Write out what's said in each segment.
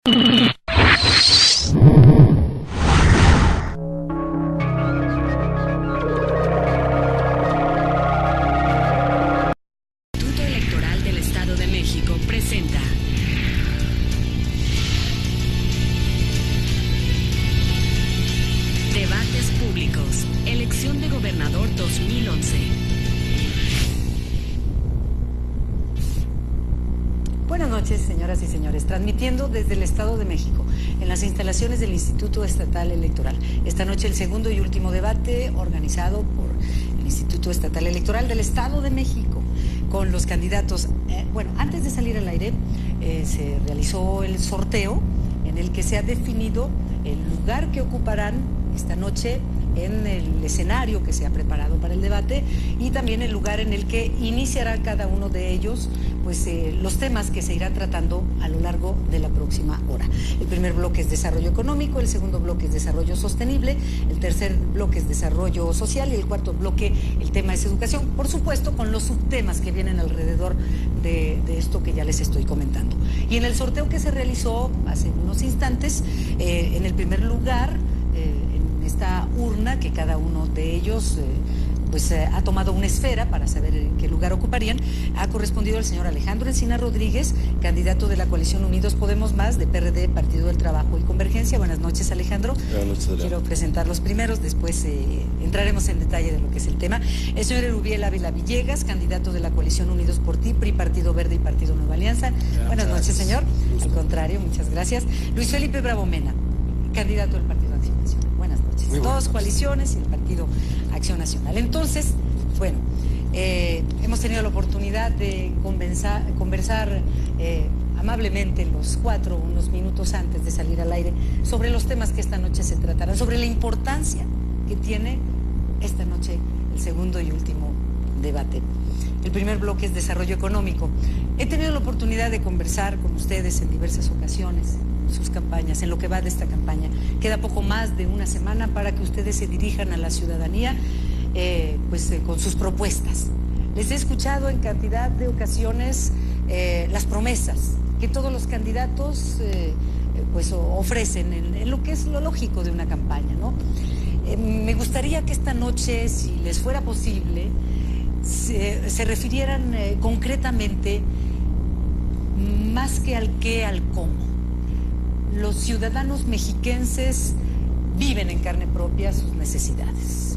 Instituto Electoral del Estado de México presenta Debates Públicos, Elección de Gobernador 2011. Buenas noches, señoras y señores. Transmitiendo desde el Estado de México, en las instalaciones del Instituto Estatal Electoral. Esta noche el segundo y último debate organizado por el Instituto Estatal Electoral del Estado de México, con los candidatos. Antes de salir al aire, se realizó el sorteo en el que se ha definido el lugar que ocuparán esta noche en el escenario que se ha preparado para el debate y también el lugar en el que iniciará cada uno de ellos los temas que se irán tratando a lo largo de la próxima hora. El primer bloque es desarrollo económico, el segundo bloque es desarrollo sostenible, el tercer bloque es desarrollo social y el cuarto bloque el tema es educación, por supuesto con los subtemas que vienen alrededor de esto que ya les estoy comentando. Y en el sorteo que se realizó hace unos instantes, en el primer lugar, en esta urna que cada uno de ellos ha tomado una esfera para saber qué lugar ocuparían, ha correspondido al señor Alejandro Encinas Rodríguez, candidato de la coalición Unidos Podemos Más, de PRD, Partido del Trabajo y Convergencia. Buenas noches, Alejandro. Buenas noches, Adrián. Quiero presentar los primeros, después entraremos en detalle de lo que es el tema. El señor Erubiel Ávila Villegas, candidato de la coalición Unidos por Ti, PRI, Partido Verde y Partido Nueva Alianza. Buenas noches, señor. Al contrario, muchas gracias. Luis Felipe Bravo Mena, candidato del Partido Acción Nacional. Buenas noches. Dos coaliciones y el Partido Acción Nacional. Entonces, hemos tenido la oportunidad de conversar amablemente los cuatro, unos minutos antes de salir al aire, sobre los temas que esta noche se tratarán, sobre la importancia que tiene esta noche el segundo y último debate. El primer bloque es desarrollo económico. He tenido la oportunidad de conversar con ustedes en diversas ocasiones, sus campañas, en lo que va de esta campaña. Queda poco más de una semana para que ustedes se dirijan a la ciudadanía con sus propuestas. Les he escuchado en cantidad de ocasiones las promesas que todos los candidatos ofrecen en lo que es lo lógico de una campaña, ¿no? Me gustaría que esta noche, si les fuera posible, se refirieran concretamente más que al qué, al cómo. Los ciudadanos mexiquenses viven en carne propia sus necesidades,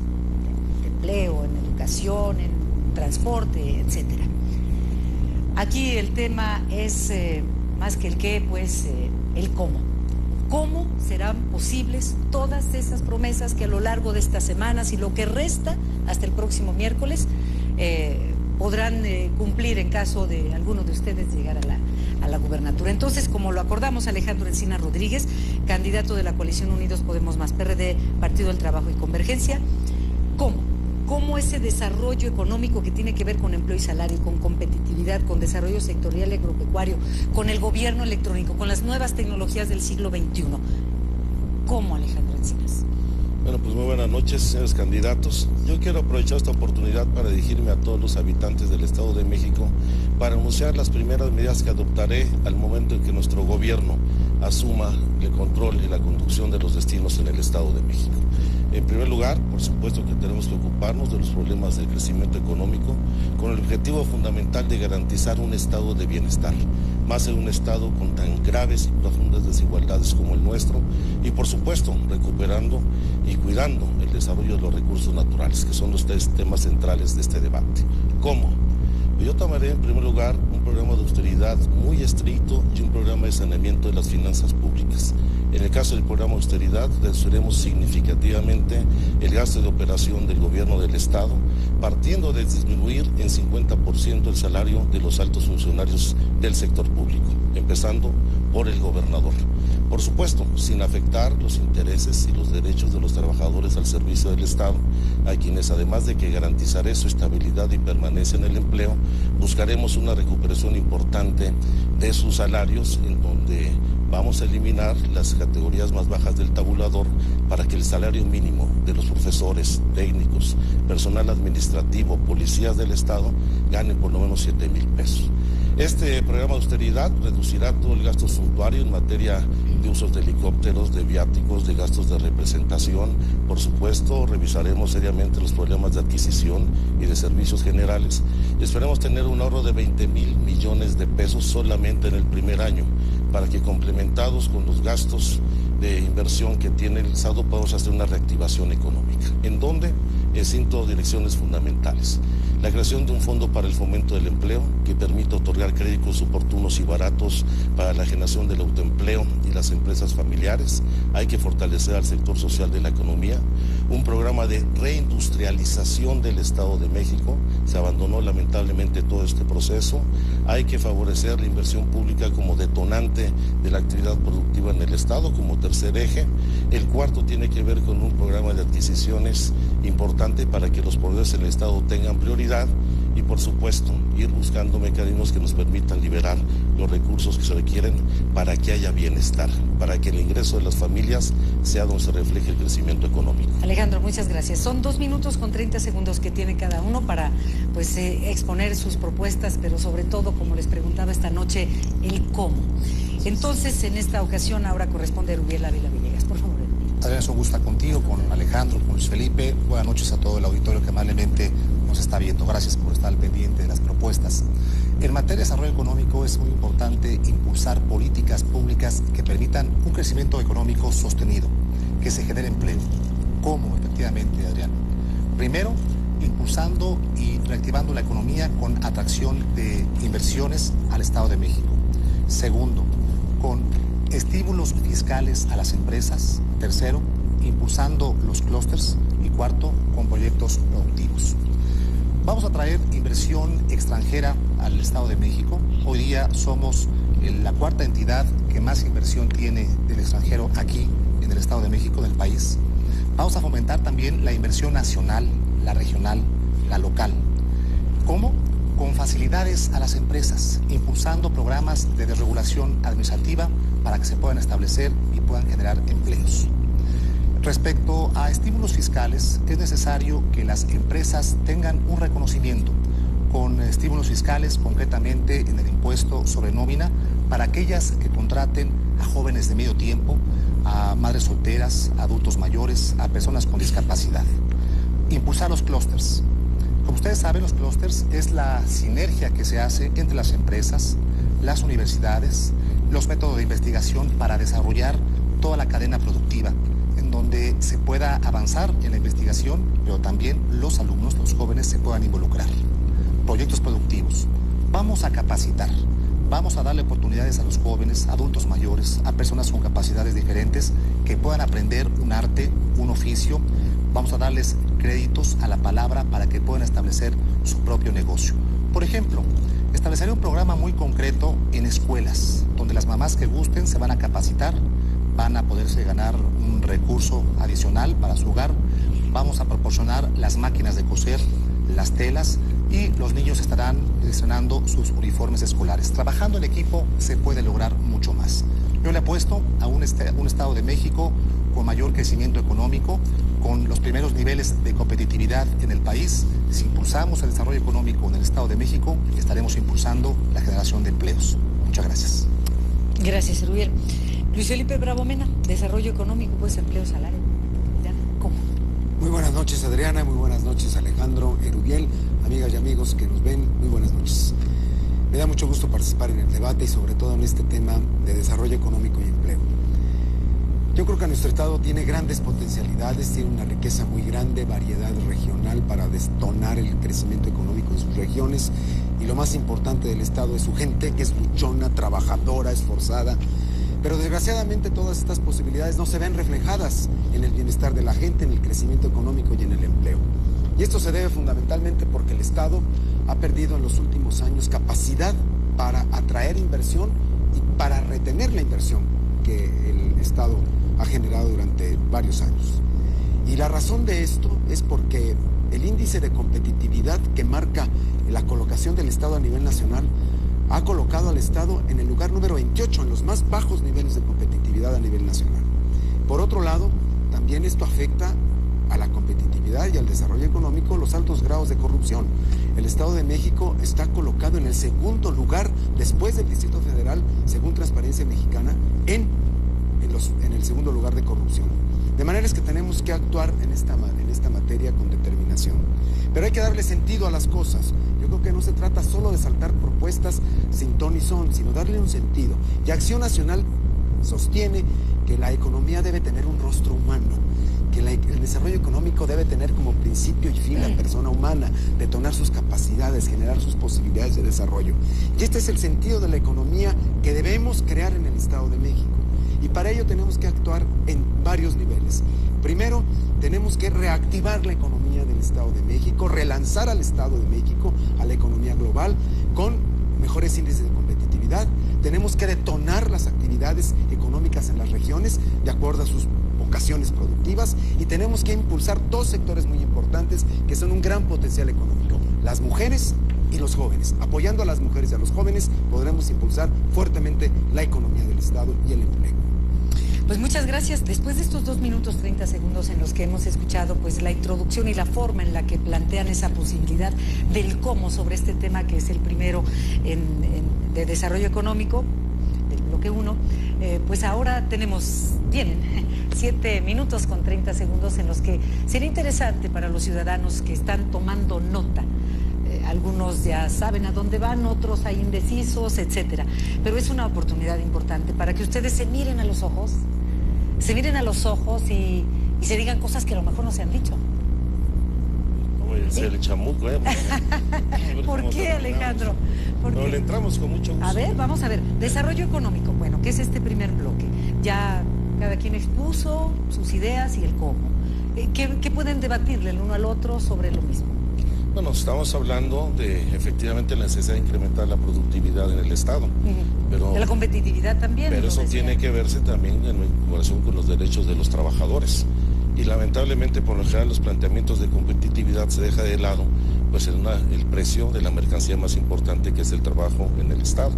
en empleo, en educación, en transporte, etcétera. Aquí el tema es más que el qué, el cómo. ¿Cómo serán posibles todas esas promesas que a lo largo de estas semanas y lo que resta hasta el próximo miércoles podrán cumplir en caso de alguno de ustedes llegar a la gubernatura? Entonces, como lo acordamos, Alejandro Encinas Rodríguez, candidato de la coalición Unidos Podemos Más, PRD, Partido del Trabajo y Convergencia, ¿cómo ese desarrollo económico que tiene que ver con empleo y salario, con competitividad, con desarrollo sectorial y agropecuario, con el gobierno electrónico, con las nuevas tecnologías del siglo XXI? ¿Cómo, Alejandro Encinas? Bueno, pues muy buenas noches, señores candidatos. Yo quiero aprovechar esta oportunidad para dirigirme a todos los habitantes del Estado de México para anunciar las primeras medidas que adoptaré al momento en que nuestro gobierno asuma el control y la conducción de los destinos en el Estado de México. En primer lugar, por supuesto que tenemos que ocuparnos de los problemas del crecimiento económico con el objetivo fundamental de garantizar un estado de bienestar, más en un estado con tan graves y profundas desigualdades como el nuestro, y por supuesto recuperando y cuidando el desarrollo de los recursos naturales, que son los tres temas centrales de este debate. ¿Cómo? Yo tomaré en primer lugar un programa de austeridad muy estricto y un programa de saneamiento de las finanzas públicas. En el caso del programa de austeridad, reduciremos significativamente el gasto de operación del gobierno del Estado, partiendo de disminuir en 50% el salario de los altos funcionarios del sector público, empezando por el gobernador. Por supuesto, sin afectar los intereses y los derechos de los trabajadores al servicio del Estado, a quienes, además de que garantizaré su estabilidad y permanencia en el empleo, buscaremos una recuperación importante de sus salarios, en donde vamos a eliminar las categorías más bajas del tabulador para que el salario mínimo de los profesores, técnicos, personal administrativo, policías del Estado, gane por lo menos 7,000 pesos. Este programa de austeridad reducirá todo el gasto suntuario en materia de usos de helicópteros, de viáticos, de gastos de representación. Por supuesto, revisaremos seriamente los problemas de adquisición y de servicios generales. Esperemos tener un ahorro de 20,000 millones de pesos solamente en el primer año, para que complementados con los gastos de inversión que tiene el Estado podamos hacer una reactivación económica. ¿En dónde? En 5 direcciones fundamentales. La creación de un fondo para el fomento del empleo que permita otorgar créditos oportunos y baratos para la generación del autoempleo y las empresas familiares. Hay que fortalecer al sector social de la economía. Un programa de reindustrialización del Estado de México. Se abandonó lamentablemente todo este proceso. Hay que favorecer la inversión pública como detonante de la actividad productiva en el Estado, como tercer eje. El cuarto tiene que ver con un programa de adquisiciones importante para que los poderes del Estado tengan prioridad y, por supuesto, ir buscando mecanismos que nos permitan liberar los recursos que se requieren para que haya bienestar, para que el ingreso de las familias sea donde se refleje el crecimiento económico. Alejandro, muchas gracias. Son 2 minutos con 30 segundos que tiene cada uno para exponer sus propuestas, pero sobre todo, como les preguntaba esta noche, el cómo. Entonces, en esta ocasión, ahora corresponde a Erubiel Ávila Villegas. Por favor. Adriana, es un gusto estar contigo, con Alejandro, con Luis Felipe. Buenas noches a todo el auditorio que amablemente nos está viendo. Gracias por estar al pendiente de las propuestas. En materia de desarrollo económico es muy importante impulsar políticas públicas que permitan un crecimiento económico sostenido, que se genere empleo. ¿Cómo, efectivamente, Adriana? Primero, impulsando y reactivando la economía con atracción de inversiones al Estado de México. Segundo, con estímulos fiscales a las empresas. Tercero, impulsando los clústeres. Y cuarto, con proyectos productivos. Vamos a traer inversión extranjera al Estado de México. Hoy día somos la 4ª entidad que más inversión tiene del extranjero aquí en el Estado de México, en el país. Vamos a fomentar también la inversión nacional, la regional, la local. ¿Cómo? Con facilidades a las empresas, impulsando programas de desregulación administrativa para que se puedan establecer y puedan generar empleos. Respecto a estímulos fiscales, es necesario que las empresas tengan un reconocimiento con estímulos fiscales, concretamente en el impuesto sobre nómina, para aquellas que contraten a jóvenes de medio tiempo, a madres solteras, a adultos mayores, a personas con discapacidad. Impulsar los clústeres. Como ustedes saben, los clústeres es la sinergia que se hace entre las empresas, las universidades, los métodos de investigación para desarrollar toda la cadena productiva, en donde se pueda avanzar en la investigación, pero también los alumnos, los jóvenes, se puedan involucrar. Proyectos productivos. Vamos a capacitar, vamos a darle oportunidades a los jóvenes, adultos mayores, a personas con capacidades diferentes que puedan aprender un arte, un oficio. Vamos a darles créditos a la palabra para que puedan establecer su propio negocio. Por ejemplo, estableceré un programa muy concreto en escuelas, donde las mamás que gusten se van a capacitar, van a poderse ganar un recurso adicional para su hogar. Vamos a proporcionar las máquinas de coser, las telas, y los niños estarán estrenando sus uniformes escolares. Trabajando en equipo se puede lograr mucho más. Yo le apuesto a un Estado de México con mayor crecimiento económico, con los primeros niveles de competitividad en el país. Si impulsamos el desarrollo económico en el Estado de México, estaremos impulsando la generación de empleos. Muchas gracias. Gracias, Erubiel. Luis Felipe Bravo Mena, desarrollo económico, pues empleo, salario. ¿Cómo? Muy buenas noches, Adriana, muy buenas noches, Alejandro, Erubiel, amigas y amigos que nos ven, muy buenas noches. Me da mucho gusto participar en el debate y sobre todo en este tema de desarrollo económico y empleo. Yo creo que nuestro Estado tiene grandes potencialidades, tiene una riqueza muy grande, variedad regional para detonar el crecimiento económico en sus regiones, y lo más importante del Estado es su gente, que es luchona, trabajadora, esforzada. Pero desgraciadamente todas estas posibilidades no se ven reflejadas en el bienestar de la gente, en el crecimiento económico y en el empleo. Y esto se debe fundamentalmente porque el Estado ha perdido en los últimos años capacidad para atraer inversión y para retener la inversión que el Estado ha generado durante varios años. Y la razón de esto es porque el índice de competitividad que marca la colocación del Estado a nivel nacional ha colocado al Estado en el lugar número 28, en los más bajos niveles de competitividad a nivel nacional. Por otro lado, también esto afecta a la competitividad y al desarrollo económico los altos grados de corrupción. El Estado de México está colocado en el segundo lugar después del Distrito Federal, según Transparencia Mexicana, en el segundo lugar de corrupción. De manera es que tenemos que actuar en esta materia con determinación. Pero hay que darle sentido a las cosas. Yo creo que no se trata solo de saltar propuestas sin ton y son, sino darle un sentido. Y Acción Nacional sostiene que la economía debe tener un rostro humano, que el desarrollo económico debe tener como principio y fin la persona humana, detonar sus capacidades, generar sus posibilidades de desarrollo. Y este es el sentido de la economía que debemos crear en el Estado de México. Y para ello tenemos que actuar en varios niveles. Primero, tenemos que reactivar la economía del Estado de México, relanzar al Estado de México a la economía global con mejores índices de competitividad. Tenemos que detonar las actividades económicas en las regiones de acuerdo a sus vocaciones productivas y tenemos que impulsar dos sectores muy importantes que son un gran potencial económico: las mujeres y los jóvenes. Apoyando a las mujeres y a los jóvenes podremos impulsar fuertemente la economía del Estado y el empleo. Pues muchas gracias. Después de estos 2 minutos 30 segundos en los que hemos escuchado pues la introducción y la forma en la que plantean esa posibilidad del cómo sobre este tema que es el primero de desarrollo económico, del bloque 1, pues ahora vienen 7 minutos con 30 segundos en los que sería interesante para los ciudadanos que están tomando nota. Algunos ya saben a dónde van, otros hay indecisos, etcétera. Pero es una oportunidad importante para que ustedes se miren a los ojos y se digan cosas que a lo mejor no se han dicho. No voy a ser el chamuco, ¿Por qué, Alejandro? No, le entramos con mucho gusto. A ver, vamos a ver. Desarrollo económico, bueno, ¿qué es este primer bloque? Ya cada quien expuso sus ideas y el cómo. ¿Qué pueden debatirle el uno al otro sobre lo mismo? Bueno, estamos hablando de efectivamente la necesidad de incrementar la productividad en el Estado. Pero, de la competitividad también. Pero eso tiene que verse también en relación con los derechos de los trabajadores. Y lamentablemente, por lo general, los planteamientos de competitividad se deja de lado pues el precio de la mercancía más importante, que es el trabajo en el Estado.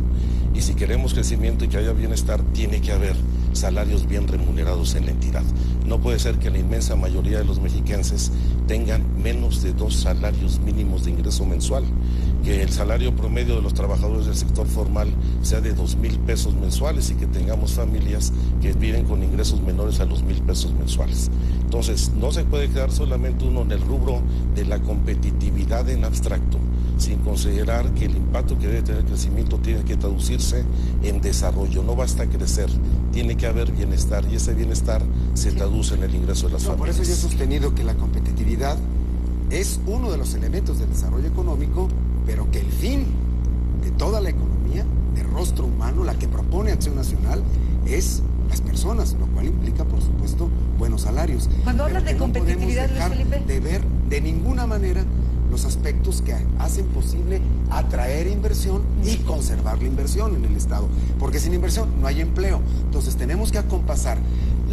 Y si queremos crecimiento y que haya bienestar, tiene que haber salarios bien remunerados en la entidad. No puede ser que la inmensa mayoría de los mexiquenses tengan menos de 2 salarios mínimos de ingreso mensual, que el salario promedio de los trabajadores del sector formal sea de 2,000 pesos mensuales y que tengamos familias que viven con ingresos menores a los 1,000 pesos mensuales. Entonces, no se puede quedar solamente uno en el rubro de la competitividad en abstracto, sin considerar que el impacto que debe tener el crecimiento tiene que traducirse en desarrollo. No basta crecer, tiene que haber bienestar, y ese bienestar se traduce en el ingreso de las familias. Por eso yo he sostenido que la competitividad es uno de los elementos del desarrollo económico, pero que el fin de toda la economía, de rostro humano, la que propone Acción Nacional, es las personas, lo cual implica, por supuesto, buenos salarios. Cuando hablas de competitividad, Luis Felipe, de ver de ninguna manera los aspectos que hacen posible atraer inversión y conservar la inversión en el Estado. Porque sin inversión no hay empleo. Entonces tenemos que acompasar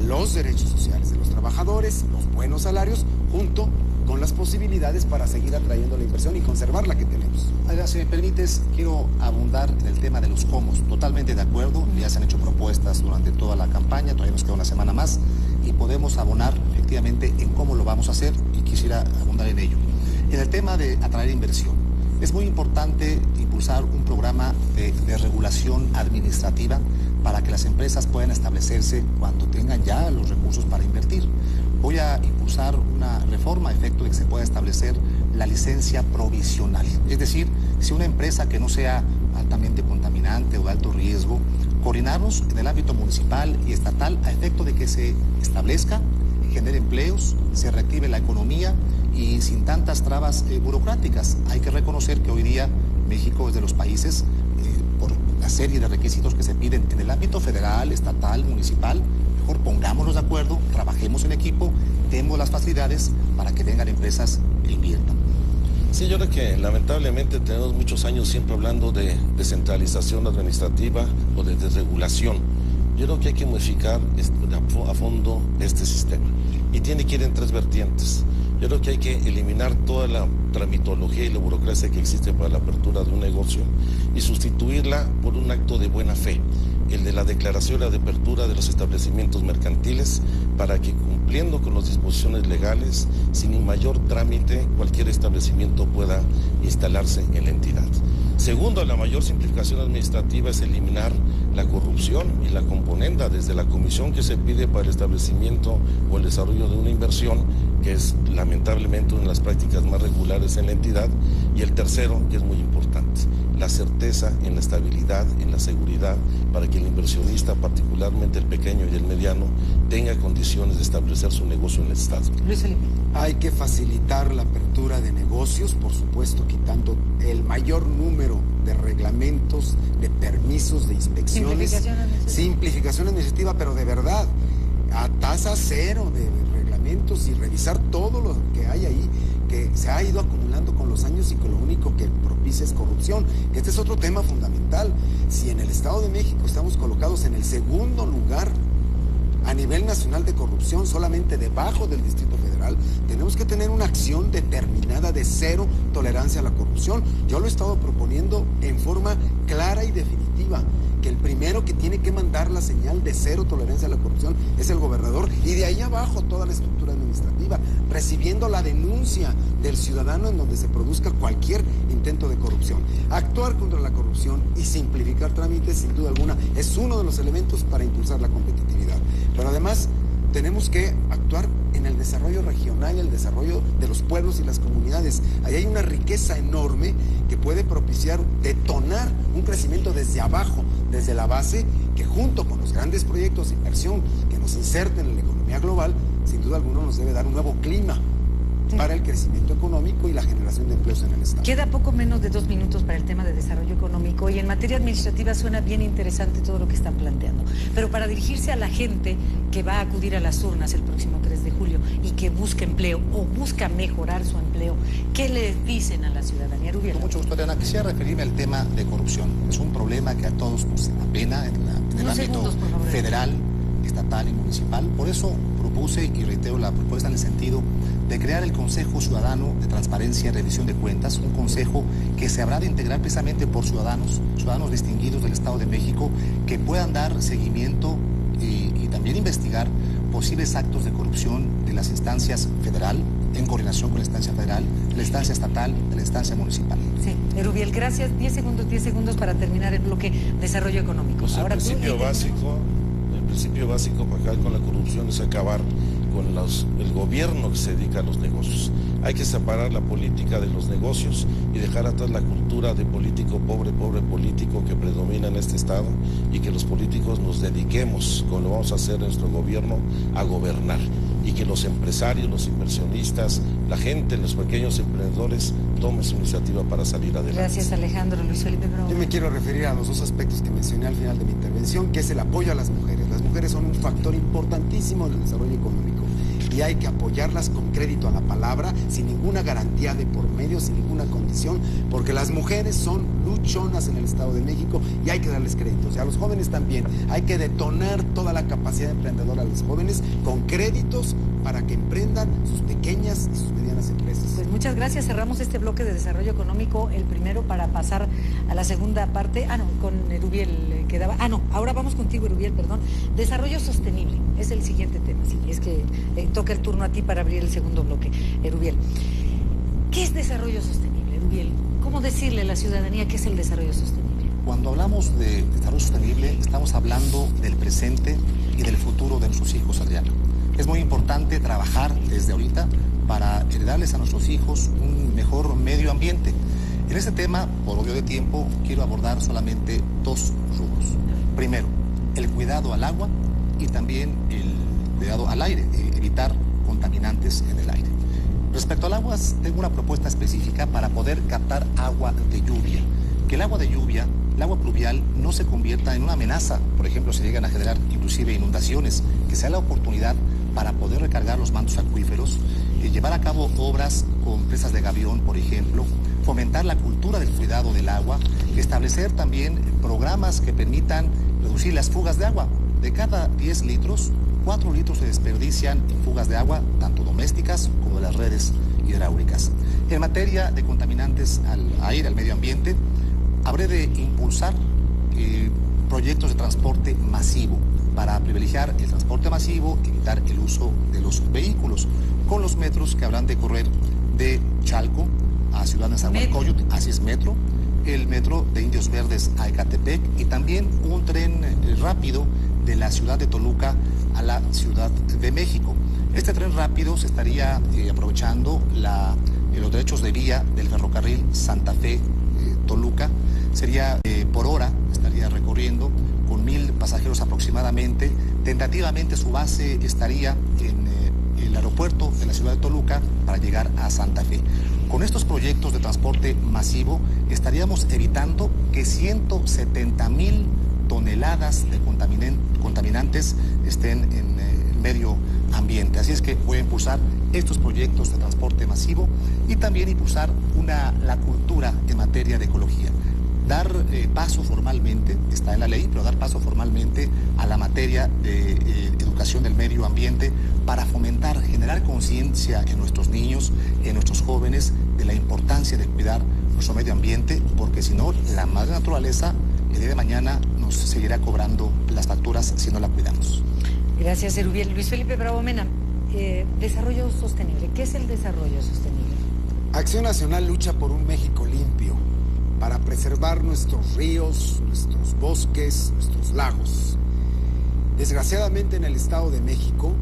los derechos sociales de los trabajadores, los buenos salarios, junto con las posibilidades para seguir atrayendo la inversión y conservar la que tenemos. Además, si me permites, quiero abundar en el tema de los cómo. Totalmente de acuerdo, ya se han hecho propuestas durante toda la campaña, todavía nos queda una semana más y podemos abonar efectivamente en cómo lo vamos a hacer y quisiera abundar en ello. En el tema de atraer inversión, es muy importante impulsar un programa de regulación administrativa para que las empresas puedan establecerse cuando tengan ya los recursos para invertir. Voy a impulsar una reforma a efecto de que se pueda establecer la licencia provisional. Es decir, si una empresa que no sea altamente contaminante o de alto riesgo, coordinarnos en el ámbito municipal y estatal a efecto de que se establezca, genere empleos, se reactive la economía y sin tantas trabas burocráticas. Hay que reconocer que hoy día México es de los países, por la serie de requisitos que se piden en el ámbito federal, estatal, municipal, mejor pongámonos de acuerdo, trabajemos en equipo, demos las facilidades para que vengan empresas que inviertan. Sí, yo creo que lamentablemente tenemos muchos años siempre hablando de descentralización administrativa o de desregulación. Yo creo que hay que modificar a fondo este sistema y tiene que ir en 3 vertientes. Yo creo que hay que eliminar toda la tramitología y la burocracia que existe para la apertura de un negocio y sustituirla por un acto de buena fe. el de la declaración de apertura de los establecimientos mercantiles para que, cumpliendo con las disposiciones legales, sin mayor trámite, cualquier establecimiento pueda instalarse en la entidad. Segundo, la mayor simplificación administrativa es eliminar la corrupción y la componenda desde la comisión que se pide para el establecimiento o el desarrollo de una inversión, que es lamentablemente una de las prácticas más regulares en la entidad. Y el tercero, que es muy importante, la certeza en la estabilidad, en la seguridad, para que el inversionista, particularmente el pequeño y el mediano, tenga condiciones de establecer su negocio en el Estado. Luis Felipe. Hay que facilitar la apertura de negocios, por supuesto, quitando el mayor número de reglamentos, de permisos, de inspecciones. Simplificación administrativa, pero de verdad, a tasa cero de reglamentos y revisar todo lo que hay ahí, que se ha ido acumulando con los años y que lo único que propicia es corrupción. Este es otro tema fundamental. Si en el Estado de México estamos colocados en el segundo lugar a nivel nacional de corrupción, solamente debajo del Distrito Federal, tenemos que tener una acción determinada de cero tolerancia a la corrupción. Yo lo he estado proponiendo en forma clara y definitiva, que el primero que tiene que mandar la señal de cero tolerancia a la corrupción es el gobernador, y de ahí abajo toda la estructura administrativa, recibiendo la denuncia del ciudadano en donde se produzca cualquier intento de corrupción. Actuar contra la corrupción y simplificar trámites, sin duda alguna, es uno de los elementos para impulsar la competitividad. Pero además tenemos que actuar en el desarrollo regional, el desarrollo de los pueblos y las comunidades. Ahí hay una riqueza enorme que puede propiciar, detonar un crecimiento desde abajo, desde la base, que junto con los grandes proyectos de inversión que nos inserten en la economía global, sin duda alguna nos debe dar un nuevo clima para el crecimiento económico y la generación de empleos en el Estado. Queda poco menos de 2 minutos para el tema de desarrollo económico, y en materia administrativa suena bien interesante todo lo que están planteando. Pero para dirigirse a la gente que va a acudir a las urnas el próximo 3 de julio y que busca empleo o busca mejorar su empleo, ¿qué le dicen a la ciudadanía? Rubiel. Con mucho gusto, Adriana. Quisiera referirme al tema de corrupción. Es un problema que a todos nos apena en el ámbito federal, estatal y municipal. Por eso propuse y reitero la propuesta en el sentido de crear el Consejo Ciudadano de Transparencia y Rendición de Cuentas, un consejo que se habrá de integrar precisamente por ciudadanos distinguidos del Estado de México, que puedan dar seguimiento y también investigar posibles actos de corrupción de las instancias federal, en coordinación con la instancia federal, la instancia estatal, de la instancia municipal. Sí, Erubiel, gracias. 10 segundos para terminar el bloque desarrollo económico. Pues ahora el principio básico para acabar con la corrupción es acabar con el gobierno que se dedica a los negocios. Hay que separar la política de los negocios y dejar atrás la cultura de político pobre político que predomina en este estado, y que los políticos nos dediquemos, como lo vamos a hacer en nuestro gobierno, a gobernar, y que los empresarios, los inversionistas, la gente, los pequeños emprendedores tomen su iniciativa para salir adelante. Gracias, Alejandro. Luis Felipe. Yo me quiero referir a los dos aspectos que mencioné al final de mi intervención, que es el apoyo a las mujeres. Las mujeres son un factor importantísimo en el desarrollo económico y hay que apoyarlas con crédito a la palabra, sin ninguna garantía de por medio, sin ninguna condición, porque las mujeres son luchonas en el Estado de México y hay que darles créditos. Y a los jóvenes también hay que detonar toda la capacidad emprendedora a los jóvenes con créditos para que emprendan sus pequeñas y sus medianas empresas. Pues muchas gracias. Cerramos este bloque de desarrollo económico, el primero, para pasar a la segunda parte. Con Erubiel quedaba. Ahora vamos contigo, Erubiel, perdón. Desarrollo sostenible es el siguiente tema. Sí, es que toca el turno a ti para abrir el segundo bloque, Erubiel. ¿Qué es desarrollo sostenible, Erubiel? ¿Cómo decirle a la ciudadanía qué es el desarrollo sostenible? Cuando hablamos de desarrollo sostenible, estamos hablando del presente y del futuro de nuestros hijos, Adriana. Es muy importante trabajar desde ahorita para heredarles a nuestros hijos un mejor medio ambiente. En este tema, por obvio de tiempo, quiero abordar solamente 2 rubros. Primero, el cuidado al agua y también el cuidado al aire, evitar contaminantes en el aire. Respecto al agua, tengo una propuesta específica para poder captar agua de lluvia. Que el agua de lluvia, el agua pluvial, no se convierta en una amenaza. Por ejemplo, se llegan a generar inclusive inundaciones, que sea la oportunidad para poder recargar los mantos acuíferos, llevar a cabo obras con presas de gavión, por ejemplo, fomentar la cultura del cuidado del agua, establecer también programas que permitan reducir las fugas de agua. De cada 10 litros, 4 litros se desperdician en fugas de agua, tanto domésticas como de las redes hidráulicas. En materia de contaminantes al aire, al medio ambiente, habré de impulsar proyectos de transporte masivo para privilegiar el transporte masivo y evitar el uso de los vehículos, con los metros que habrán de correr de Chalco a Ciudad Nezahualcóyotl, así es metro, el metro de Indios Verdes a Ecatepec y también un tren rápido de la ciudad de Toluca a la Ciudad de México. Este tren rápido se estaría aprovechando los derechos de vía del ferrocarril Santa Fe-Toluca. Sería por hora, estaría recorriendo con 1,000 pasajeros aproximadamente. Tentativamente su base estaría en el aeropuerto de la ciudad de Toluca para llegar a Santa Fe. Con estos proyectos de transporte masivo estaríamos evitando que 170,000 toneladas de contaminantes estén en el medio ambiente. Así es que voy a impulsar estos proyectos de transporte masivo y también impulsar la cultura en materia de ecología. Dar paso formalmente, está en la ley, pero dar paso formalmente a la materia de educación del medio ambiente para fomentar, generar conciencia en nuestros niños, en nuestros jóvenes, de la importancia de cuidar nuestro medio ambiente, porque si no, la madre naturaleza el día de mañana nos seguirá cobrando las facturas si no la cuidamos. Gracias, Erubiel. Luis Felipe Bravo Mena, desarrollo sostenible. ¿Qué es el desarrollo sostenible? Acción Nacional lucha por un México limpio, para preservar nuestros ríos, nuestros bosques, nuestros lagos. Desgraciadamente en el Estado de México,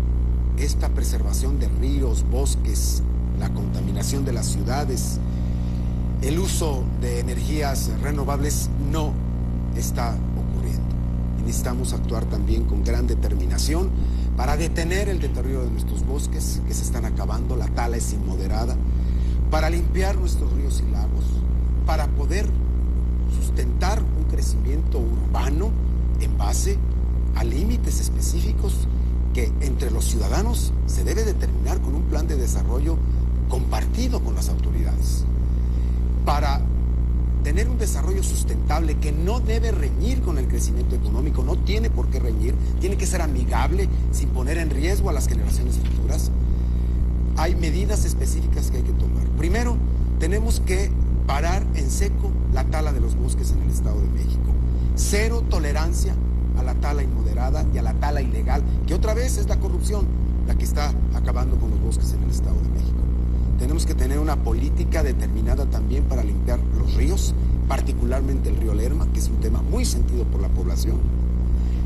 esta preservación de ríos, bosques, la contaminación de las ciudades, el uso de energías renovables no está ocurriendo. Y necesitamos actuar también con gran determinación para detener el deterioro de nuestros bosques que se están acabando, la tala es inmoderada, para limpiar nuestros ríos y lagos, para poder sustentar un crecimiento urbano en base a límites específicos que entre los ciudadanos se debe determinar con un plan de desarrollo compartido con las autoridades. Para tener un desarrollo sustentable que no debe reñir con el crecimiento económico, no tiene por qué reñir, tiene que ser amigable sin poner en riesgo a las generaciones futuras, hay medidas específicas que hay que tomar. Primero, tenemos que parar en seco la tala de los bosques en el Estado de México. Cero tolerancia a la tala inmoderada y a la tala ilegal, que otra vez es la corrupción la que está acabando con los bosques en el Estado de México. Tenemos que tener una política determinada también para limpiar los ríos, particularmente el río Lerma, que es un tema muy sentido por la población.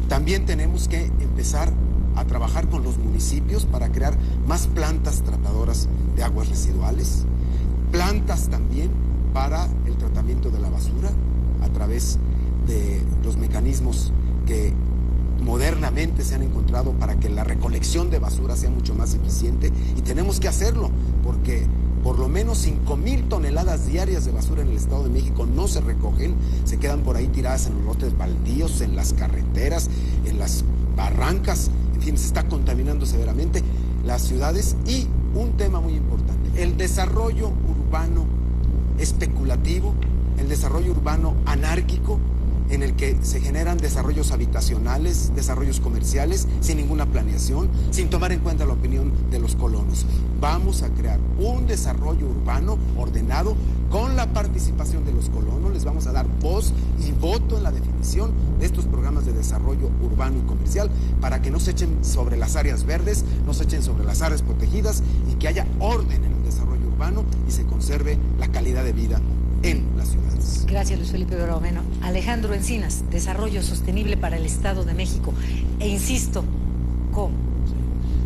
También tenemos que empezar a trabajar con los municipios para crear más plantas tratadoras de aguas residuales, plantas también para el tratamiento de la basura a través de los mecanismos que modernamente se han encontrado para que la recolección de basura sea mucho más eficiente, y tenemos que hacerlo porque por lo menos 5,000 toneladas diarias de basura en el Estado de México no se recogen, se quedan por ahí tiradas en los lotes baldíos, en las carreteras, en las barrancas, en fin, se está contaminando severamente las ciudades. Y un tema muy importante, el desarrollo urbano especulativo, el desarrollo urbano anárquico, en el que se generan desarrollos habitacionales, desarrollos comerciales, sin ninguna planeación, sin tomar en cuenta la opinión de los colonos. Vamos a crear un desarrollo urbano ordenado con la participación de los colonos, les vamos a dar voz y voto en la definición de estos programas de desarrollo urbano y comercial para que no se echen sobre las áreas verdes, no se echen sobre las áreas protegidas y que haya orden en el desarrollo urbano y se conserve la calidad de vida en las ciudades. Gracias, Luis Felipe Bromeno. Alejandro Encinas, desarrollo sostenible para el Estado de México. E insisto, ¿cómo?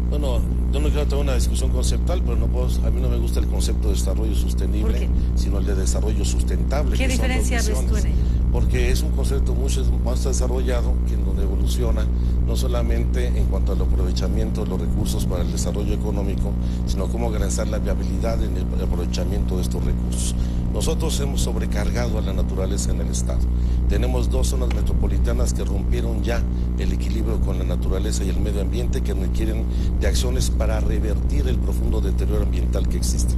Bueno, yo no quiero tener una discusión conceptual, pero a mí no me gusta el concepto de desarrollo sostenible, sino el de desarrollo sustentable. ¿Qué diferencia ves tú en ello? Porque es un concepto mucho más desarrollado, que en donde evoluciona no solamente en cuanto al aprovechamiento de los recursos para el desarrollo económico, sino cómo garantizar la viabilidad en el aprovechamiento de estos recursos. Nosotros hemos sobrecargado a la naturaleza en el Estado. Tenemos 2 zonas metropolitanas que rompieron ya el equilibrio con la naturaleza y el medio ambiente, que requieren de acciones para revertir el profundo deterioro ambiental que existe.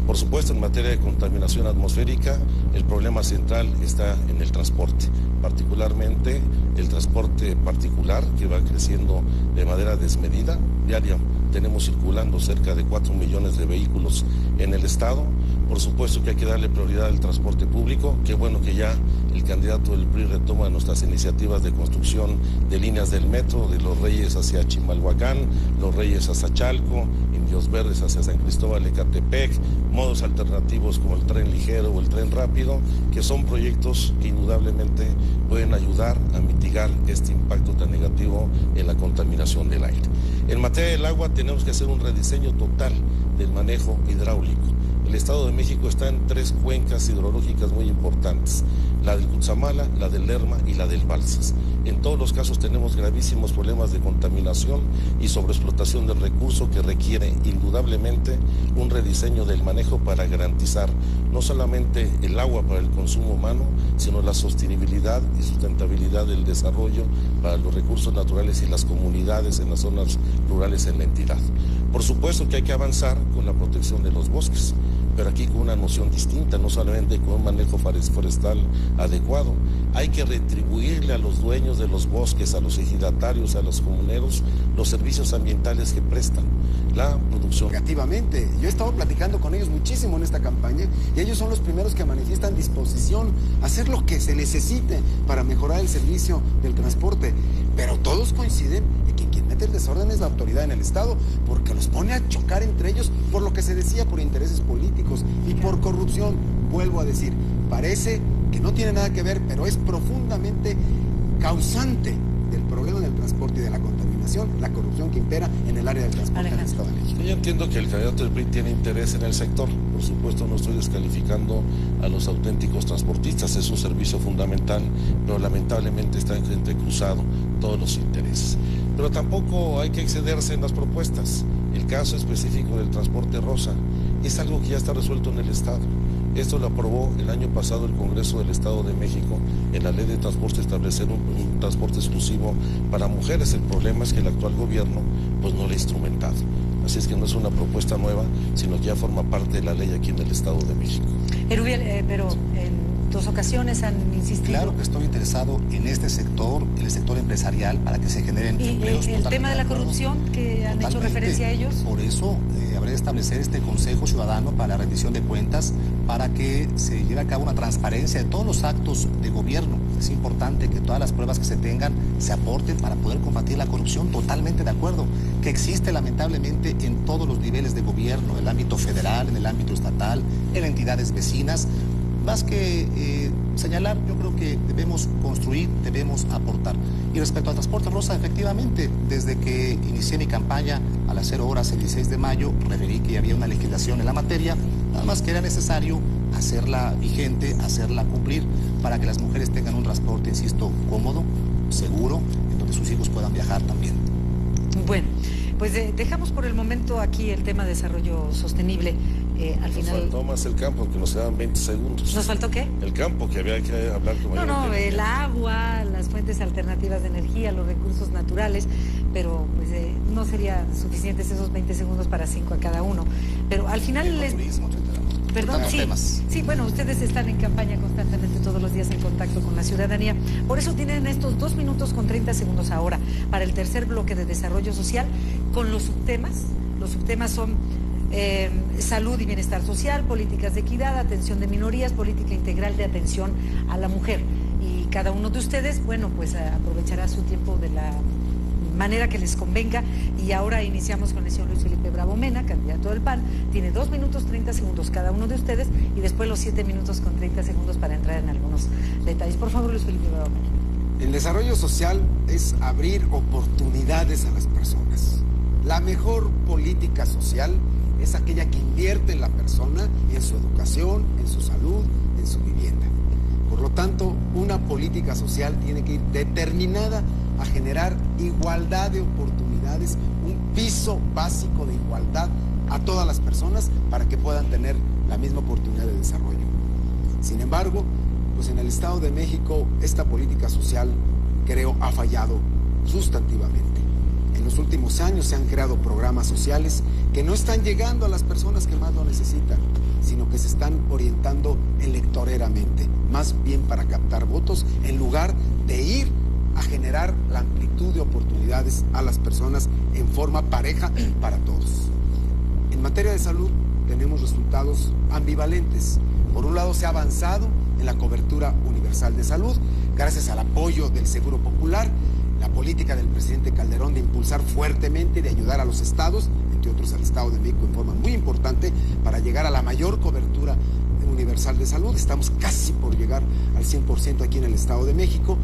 Por supuesto, en materia de contaminación atmosférica, el problema central está en el transporte. particularmente el transporte particular, que va creciendo de manera desmedida. Diaria tenemos circulando cerca de 4 millones de vehículos en el estado. Por supuesto que hay que darle prioridad al transporte público. Qué bueno que ya el candidato del PRI retoma nuestras iniciativas de construcción de líneas del metro, de Los Reyes hacia Chimalhuacán, Los Reyes hacia Chalco, Indios Verdes hacia San Cristóbal de Ecatepec, modos alternativos como el tren ligero o el tren rápido, que son proyectos que indudablemente pueden ayudar a mitigar este impacto tan negativo en la contaminación del aire. En materia del agua tenemos que hacer un rediseño total del manejo hidráulico. El Estado de México está en 3 cuencas hidrológicas muy importantes, la del Cutzamala, la del Lerma y la del Balsas. En todos los casos tenemos gravísimos problemas de contaminación y sobreexplotación del recurso que requiere indudablemente un rediseño del manejo para garantizar no solamente el agua para el consumo humano, sino la sostenibilidad y sustentabilidad del desarrollo para los recursos naturales y las comunidades en las zonas rurales en la entidad. Por supuesto que hay que avanzar con la protección de los bosques, pero aquí con una noción distinta, no solamente con un manejo forestal adecuado. Hay que retribuirle a los dueños de los bosques, a los ejidatarios, a los comuneros, los servicios ambientales que prestan, la producción. Negativamente. Yo he estado platicando con ellos muchísimo en esta campaña y ellos son los primeros que manifiestan disposición a hacer lo que se necesite para mejorar el servicio del transporte. Pero todos coinciden en que quien mete el desorden es la autoridad en el Estado, porque los pone a chocar entre ellos por lo que se decía, por intereses políticos y por corrupción. Vuelvo a decir, parece que no tiene nada que ver, pero es profundamente causante del problema del transporte y de la contaminación, la corrupción que impera en el área del transporte en el Estado de México. Yo entiendo que el candidato del PRI tiene interés en el sector. Por supuesto, no estoy descalificando a los auténticos transportistas, es un servicio fundamental, pero lamentablemente está entrecruzado todos los intereses. Pero tampoco hay que excederse en las propuestas. El caso específico del transporte rosa es algo que ya está resuelto en el Estado. Esto lo aprobó el año pasado el Congreso del Estado de México en la Ley de Transporte, establecer un transporte exclusivo para mujeres. El problema es que el actual gobierno pues no lo ha instrumentado. Así es que no es una propuesta nueva, sino que ya forma parte de la ley aquí en el Estado de México. Erubiel, pero en 2 ocasiones han insistido. Claro que estoy interesado en este sector, en el sector empresarial, para que se generen empleos. ¿Y el tema de la corrupción que han hecho referencia a ellos? Por eso habrá de establecer este Consejo Ciudadano para la rendición de cuentas, para que se lleve a cabo una transparencia de todos los actos de gobierno. Es importante que todas las pruebas que se tengan se aporten para poder combatir la corrupción. Totalmente de acuerdo, que existe lamentablemente en todos los niveles de gobierno, en el ámbito federal, en el ámbito estatal, en entidades vecinas. Más que señalar, yo creo que debemos construir, debemos aportar. Y respecto al transporte rosa, efectivamente, desde que inicié mi campaña a las 0 horas el 16 de mayo, referí que había una legislación en la materia, nada más que era necesario hacerla vigente, hacerla cumplir, para que las mujeres tengan un transporte, insisto, cómodo, seguro, en donde sus hijos puedan viajar también. Bueno, pues dejamos por el momento aquí el tema de desarrollo sostenible. Al final... Nos faltó más el campo, que nos quedaban 20 segundos. ¿Nos faltó qué? El campo, que había que hablar con mayor No, el agua, las fuentes alternativas de energía, los recursos naturales, pero pues no serían suficientes esos 20 segundos para 5 a cada uno. Pero al final Turismo, etcétera. Perdón, sí, bueno, ustedes están en campaña constantemente todos los días en contacto con la ciudadanía. Por eso tienen estos 2 minutos con 30 segundos ahora para el tercer bloque de desarrollo social con los subtemas. Los subtemas son salud y bienestar social, políticas de equidad, atención de minorías, política integral de atención a la mujer. Y cada uno de ustedes, bueno, pues aprovechará su tiempo de la manera que les convenga. Y ahora iniciamos con el señor Luis Felipe Bravo Mena, candidato del PAN. Tiene 2 minutos 30 segundos cada uno de ustedes y después los 7 minutos con 30 segundos para entrar en algunos detalles. Por favor, Luis Felipe Bravo Mena. El desarrollo social es abrir oportunidades a las personas. La mejor política social es aquella que invierte en la persona, en su educación, en su salud, en su vivienda. Por lo tanto, una política social tiene que ir determinada a generar igualdad de oportunidades, un piso básico de igualdad a todas las personas para que puedan tener la misma oportunidad de desarrollo. Sin embargo, pues en el Estado de México esta política social, creo, ha fallado sustantivamente. En los últimos años se han creado programas sociales que no están llegando a las personas que más lo necesitan, sino que se están orientando electoreramente, más bien para captar votos, en lugar de ir a generar la amplitud de oportunidades a las personas en forma pareja para todos. En materia de salud tenemos resultados ambivalentes. Por un lado, se ha avanzado en la cobertura universal de salud, gracias al apoyo del Seguro Popular, la política del presidente Calderón de impulsar fuertemente y de ayudar a los estados, entre otros al Estado de México en forma muy importante, para llegar a la mayor cobertura universal de salud. Estamos casi por llegar al 100% aquí en el Estado de México,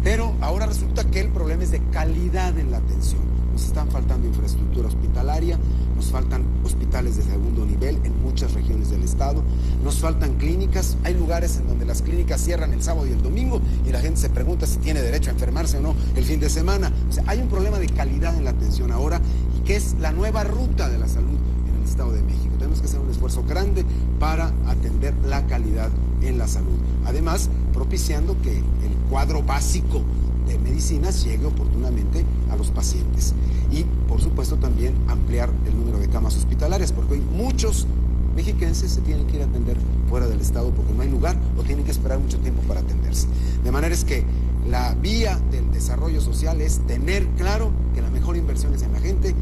pero ahora resulta que el problema es de calidad en la atención. Nos están faltando infraestructura hospitalaria, nos faltan hospitales de segundo nivel en muchas regiones del estado, nos faltan clínicas. Hay lugares en donde las clínicas cierran el sábado y el domingo y la gente se pregunta si tiene derecho a enfermarse o no el fin de semana. O sea, hay un problema de calidad en la atención ahora, y que es la nueva ruta de la salud en el Estado de México. Tenemos que hacer un esfuerzo grande para atender la calidad en la salud. Además, propiciando que el cuadro básico de medicinas llegue oportunamente a los pacientes. Y, por supuesto, también ampliar el número de camas hospitalarias, porque hoy muchos mexiquenses se tienen que ir a atender fuera del estado porque no hay lugar o tienen que esperar mucho tiempo para atenderse. De manera es que la vía del desarrollo social es tener claro que la mejor inversión es en la gente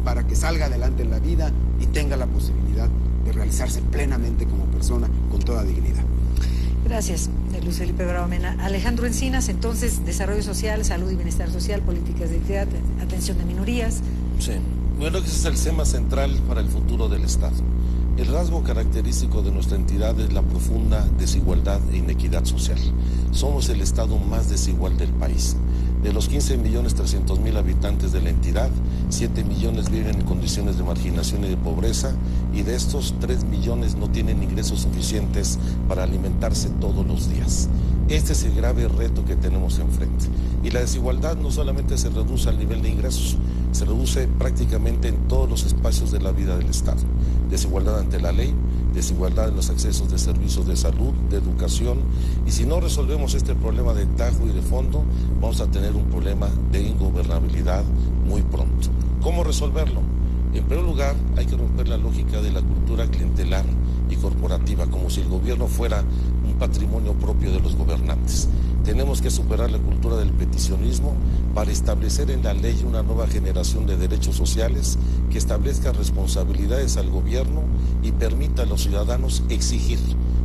para que salga adelante en la vida y tenga la posibilidad de realizarse plenamente como persona con toda dignidad. Gracias, Luis Felipe Bravo Mena. Alejandro Encinas, entonces, desarrollo social, salud y bienestar social, políticas de equidad, atención de minorías. Sí, bueno, ese es el tema central para el futuro del Estado. El rasgo característico de nuestra entidad es la profunda desigualdad e inequidad social. Somos el Estado más desigual del país. De los 15.300.000 habitantes de la entidad, 7 millones viven en condiciones de marginación y de pobreza, y de estos 3 millones no tienen ingresos suficientes para alimentarse todos los días. Este es el grave reto que tenemos enfrente. Y la desigualdad no solamente se reduce al nivel de ingresos, se reduce prácticamente en todos los espacios de la vida del Estado. Desigualdad ante la ley, desigualdad en los accesos de servicios de salud, de educación, y si no resolvemos este problema de tajo y de fondo, vamos a tener un problema de ingobernabilidad muy pronto. ¿Cómo resolverlo? En primer lugar, hay que romper la lógica de la cultura clientelar y corporativa, como si el gobierno fuera un patrimonio propio de los gobernantes. Tenemos que superar la cultura del peticionismo para establecer en la ley una nueva generación de derechos sociales que establezca responsabilidades al gobierno y permita a los ciudadanos exigir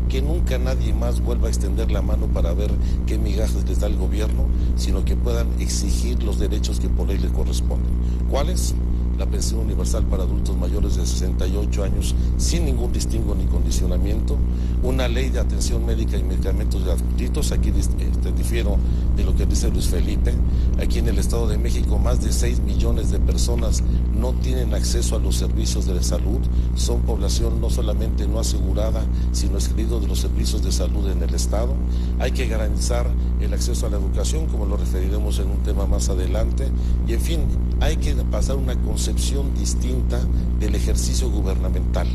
que nunca nadie más vuelva a extender la mano para ver qué migajas les da el gobierno, sino que puedan exigir los derechos que por ley les corresponden. ¿Cuáles? La pensión universal para adultos mayores de 68 años sin ningún distingo ni condicionamiento, una ley de atención médica y medicamentos gratuitos. Aquí difiero de lo que dice Luis Felipe. Aquí en el Estado de México más de 6 millones de personas no tienen acceso a los servicios de salud, son población no solamente no asegurada, sino excluido de los servicios de salud en el Estado. Hay que garantizar el acceso a la educación, como lo referiremos en un tema más adelante, y en fin, hay que pasar una concepción distinta del ejercicio gubernamental,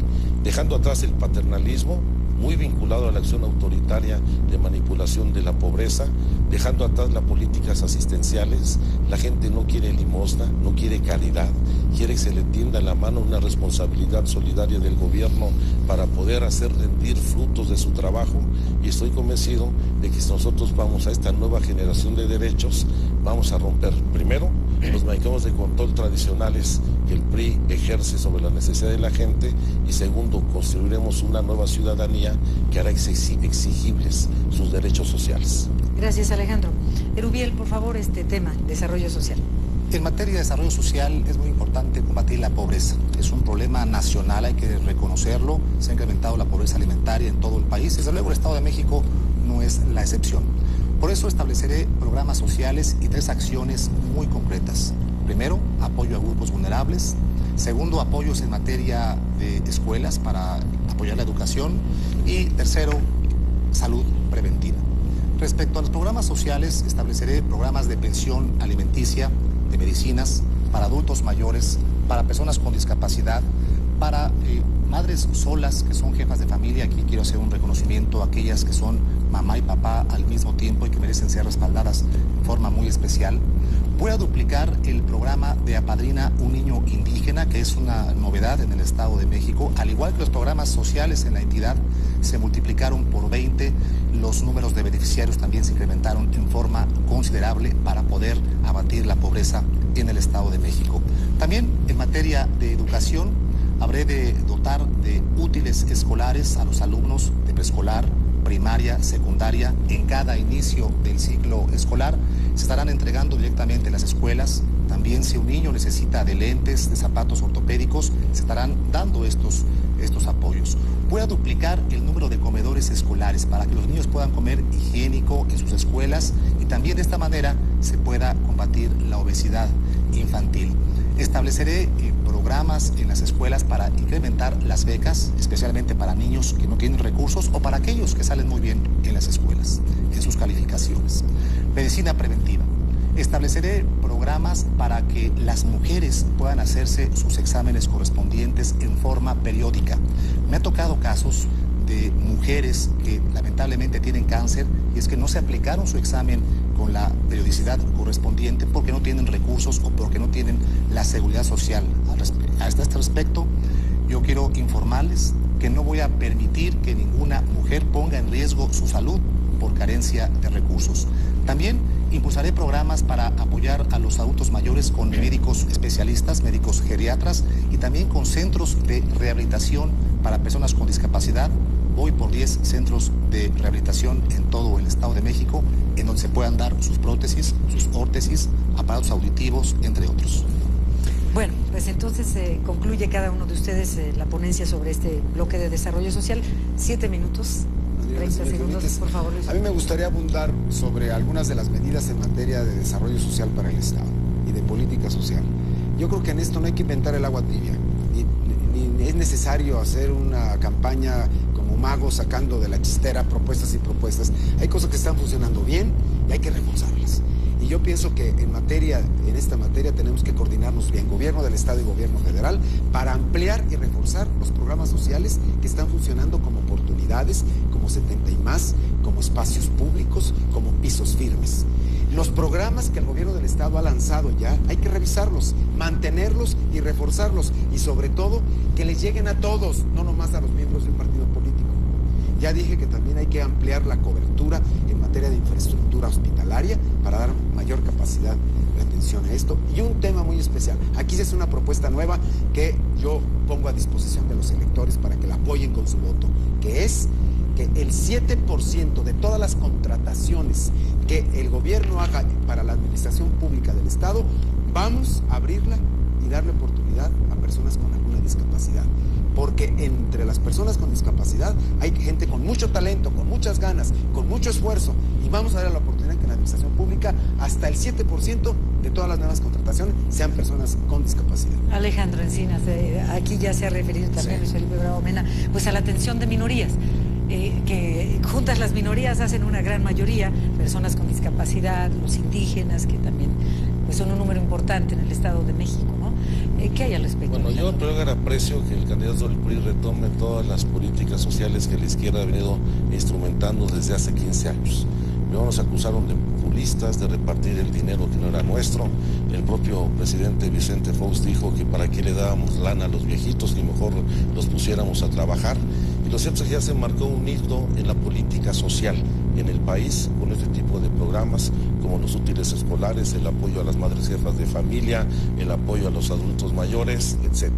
dejando atrás el paternalismo, muy vinculado a la acción autoritaria de manipulación de la pobreza, dejando atrás las políticas asistenciales. La gente no quiere limosna, no quiere caridad, quiere que se le tienda la mano una responsabilidad solidaria del gobierno para poder hacer rendir frutos de su trabajo, y estoy convencido de que si nosotros vamos a esta nueva generación de derechos, vamos a romper primero los mecanismos de control tradicionales que el PRI ejerce sobre la necesidad de la gente, y segundo, construiremos una nueva ciudadanía que hará exigibles sus derechos sociales. Gracias, Alejandro. Erubiel, por favor, este tema, desarrollo social. En materia de desarrollo social es muy importante combatir la pobreza. Es un problema nacional, hay que reconocerlo. Se ha incrementado la pobreza alimentaria en todo el país. Desde luego el Estado de México no es la excepción. Por eso estableceré programas sociales y 3 acciones muy concretas. Primero, apoyo a grupos vulnerables. Segundo, apoyos en materia de escuelas para apoyar la educación. Y tercero, salud preventiva. Respecto a los programas sociales, estableceré programas de pensión alimenticia, de medicinas, para adultos mayores, para personas con discapacidad, para madres solas que son jefas de familia. Aquí quiero hacer un reconocimiento a aquellas que son mamá y papá al mismo tiempo y que merecen ser respaldadas de forma muy especial. Voy a duplicar el programa de Apadrina un Niño Indígena, que es una novedad en el Estado de México. Al igual que los programas sociales en la entidad se multiplicaron por 20, los números de beneficiarios también se incrementaron en forma considerable para poder abatir la pobreza en el Estado de México. También en materia de educación, habré de dotar de útiles escolares a los alumnos de preescolar, primaria, secundaria. En cada inicio del ciclo escolar se estarán entregando directamente en las escuelas. También si un niño necesita de lentes, de zapatos ortopédicos, se estarán dando estos apoyos. Voy a duplicar el número de comedores escolares para que los niños puedan comer higiénico en sus escuelas y también de esta manera se pueda combatir la obesidad infantil. Estableceré programas en las escuelas para incrementar las becas, especialmente para niños que no tienen recursos o para aquellos que salen muy bien en las escuelas, en sus calificaciones. Medicina preventiva. Estableceré programas para que las mujeres puedan hacerse sus exámenes correspondientes en forma periódica. Me ha tocado casos de mujeres que lamentablemente tienen cáncer y es que no se aplicaron su examen con la periodicidad correspondiente porque no tienen recursos o porque no tienen la seguridad social. A este respecto, yo quiero informarles que no voy a permitir que ninguna mujer ponga en riesgo su salud por carencia de recursos. También impulsaré programas para apoyar a los adultos mayores con médicos especialistas, médicos geriatras y también con centros de rehabilitación para personas con discapacidad. Voy por 10 centros de rehabilitación en todo el Estado de México, en donde se puedan dar sus prótesis, sus órtesis, aparatos auditivos, entre otros. Bueno, pues entonces concluye cada uno de ustedes la ponencia sobre este bloque de desarrollo social. 7 minutos, 30 segundos, por favor, Luis. A mí me gustaría abundar sobre algunas de las medidas en materia de desarrollo social para el Estado y de política social. Yo creo que en esto no hay que inventar el agua tibia, ni es necesario hacer una campaña como magos sacando de la chistera propuestas y propuestas. Hay cosas que están funcionando bien y hay que reforzarlas. Y yo pienso que en esta materia tenemos que coordinarnos bien, gobierno del Estado y gobierno federal, para ampliar y reforzar los programas sociales que están funcionando como oportunidades, como 70 y más, como espacios públicos, como pisos firmes. Los programas que el gobierno del Estado ha lanzado ya, hay que revisarlos, mantenerlos y reforzarlos, y sobre todo que les lleguen a todos, no nomás a los miembros de un partido político. Ya dije que también hay que ampliar la cobertura en materia de infraestructura hospitalaria para dar mayor capacidad de atención a esto. Y un tema muy especial, aquí es una propuesta nueva que yo pongo a disposición de los electores para que la apoyen con su voto, que es que el 7% de todas las contrataciones que el gobierno haga para la administración pública del Estado, vamos a abrirla y darle oportunidad a personas con alguna discapacidad. Porque entre las personas con discapacidad hay gente con mucho talento, con muchas ganas, con mucho esfuerzo, y vamos a dar la oportunidad que en la administración pública hasta el 7% de todas las nuevas contrataciones sean personas con discapacidad. Alejandro Encinas, aquí ya se ha referido también Luis Felipe Bravo Mena, pues a la atención de minorías. Que juntas las minorías hacen una gran mayoría, personas con discapacidad, los indígenas, que también pues son un número importante en el Estado de México, ¿no? ¿Qué hay al respecto? Bueno, yo aprecio que el candidato del PRI retome todas las políticas sociales que la izquierda ha venido instrumentando desde hace 15 años. Luego nos acusaron de populistas, de repartir el dinero que no era nuestro. El propio presidente Vicente Fox dijo que para qué le dábamos lana a los viejitos y mejor los pusiéramos a trabajar. Y lo cierto es que ya se marcó un hito en la política social en el país con este tipo de programas como los útiles escolares, el apoyo a las madres jefas de familia, el apoyo a los adultos mayores, etc.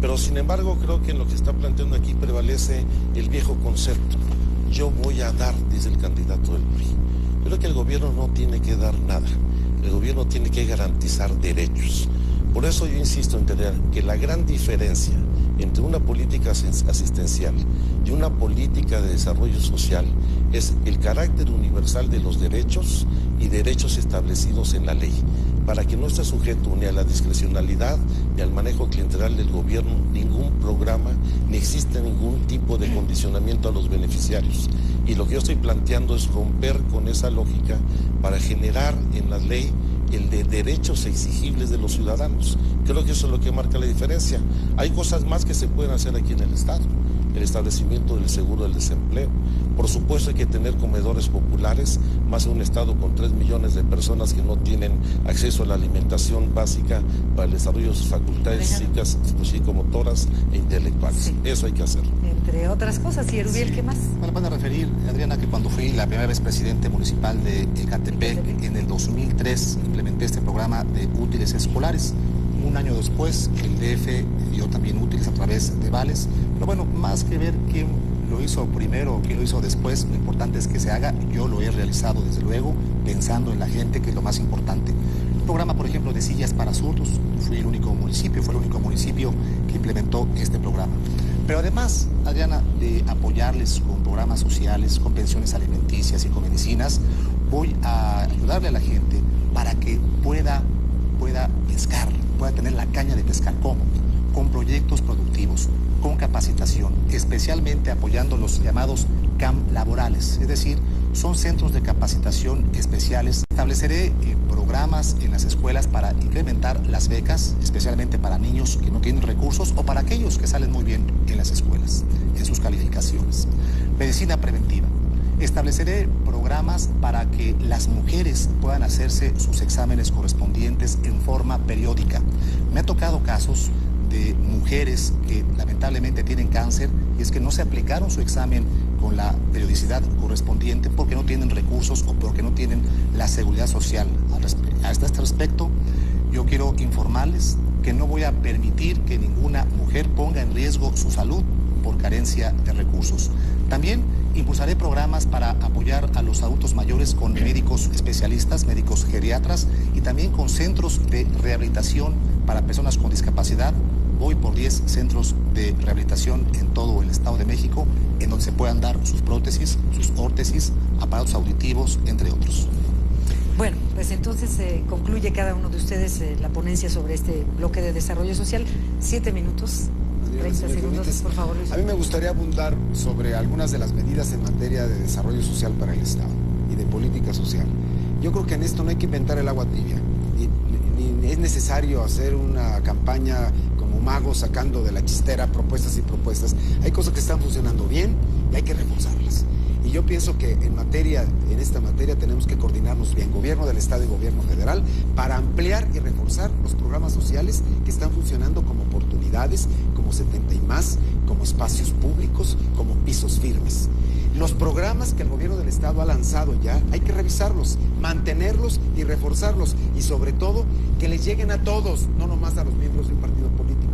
Pero sin embargo creo que en lo que está planteando aquí prevalece el viejo concepto. Yo voy a dar, dice el candidato del PRI. Creo que el gobierno no tiene que dar nada. El gobierno tiene que garantizar derechos. Por eso yo insisto en tener que la gran diferencia entre una política asistencial y una política de desarrollo social es el carácter universal de los derechos y derechos establecidos en la ley, para que no esté sujeto ni a la discrecionalidad ni al manejo clientelar del gobierno ningún programa, ni existe ningún tipo de condicionamiento a los beneficiarios. Y lo que yo estoy planteando es romper con esa lógica para generar en la ley el de derechos exigibles de los ciudadanos. Creo que eso es lo que marca la diferencia. Hay cosas más que se pueden hacer aquí en el Estado. El establecimiento del seguro del desempleo. Por supuesto hay que tener comedores populares, más en un estado con 3 millones de personas que no tienen acceso a la alimentación básica para el desarrollo de sus facultades físicas, psicomotoras e intelectuales. Sí. Eso hay que hacer. Entre otras cosas. ¿Y Erubiel, qué más? Bueno, van a referir, Adriana, que cuando fui la primera vez presidente municipal de Ecatepec, en el 2003 implementé este programa de útiles escolares. Un año después, el DF dio también útiles a través de vales. Pero bueno, más que ver quién lo hizo primero o quién lo hizo después, lo importante es que se haga. Yo lo he realizado, desde luego, pensando en la gente, que es lo más importante. Un programa, por ejemplo, de sillas para zurdos. Fue el único municipio que implementó este programa. Pero además, Adriana, de apoyarles con programas sociales, con pensiones alimenticias y con medicinas, voy a ayudarle a la gente para que pueda pescar, pueda tener la caña de pescar. ¿Cómo? Con proyectos productivos, con capacitación, especialmente apoyando los llamados CAMP laborales, es decir, son centros de capacitación especiales. Estableceré programas en las escuelas para incrementar las becas, especialmente para niños que no tienen recursos o para aquellos que salen muy bien en las escuelas, en sus calificaciones. Medicina preventiva. Estableceré programas para que las mujeres puedan hacerse sus exámenes correspondientes en forma periódica. Me ha tocado casos de mujeres que lamentablemente tienen cáncer y es que no se aplicaron su examen con la periodicidad correspondiente porque no tienen recursos o porque no tienen la seguridad social. A este respecto, yo quiero informarles que no voy a permitir que ninguna mujer ponga en riesgo su salud por carencia de recursos. También impulsaré programas para apoyar a los adultos mayores con médicos especialistas, médicos geriatras y también con centros de rehabilitación para personas con discapacidad. Voy por 10 centros de rehabilitación en todo el Estado de México, en donde se puedan dar sus prótesis, sus órtesis, aparatos auditivos, entre otros. Bueno, pues entonces concluye cada uno de ustedes la ponencia sobre este bloque de desarrollo social. 7 minutos. 30 segundos, por favor, Luis. A mí me gustaría abundar sobre algunas de las medidas en materia de desarrollo social para el Estado y de política social. Yo creo que en esto no hay que inventar el agua tibia, ni es necesario hacer una campaña como magos sacando de la chistera propuestas y propuestas. Hay cosas que están funcionando bien y hay que reforzarlas. Y yo pienso que en esta materia tenemos que coordinarnos bien, gobierno del Estado y gobierno federal, para ampliar y reforzar los programas sociales que están funcionando como oportunidades, como 70 y más, como espacios públicos, como pisos firmes. Los programas que el gobierno del Estado ha lanzado ya, hay que revisarlos, mantenerlos y reforzarlos, y sobre todo que les lleguen a todos, no nomás a los miembros de un partido político.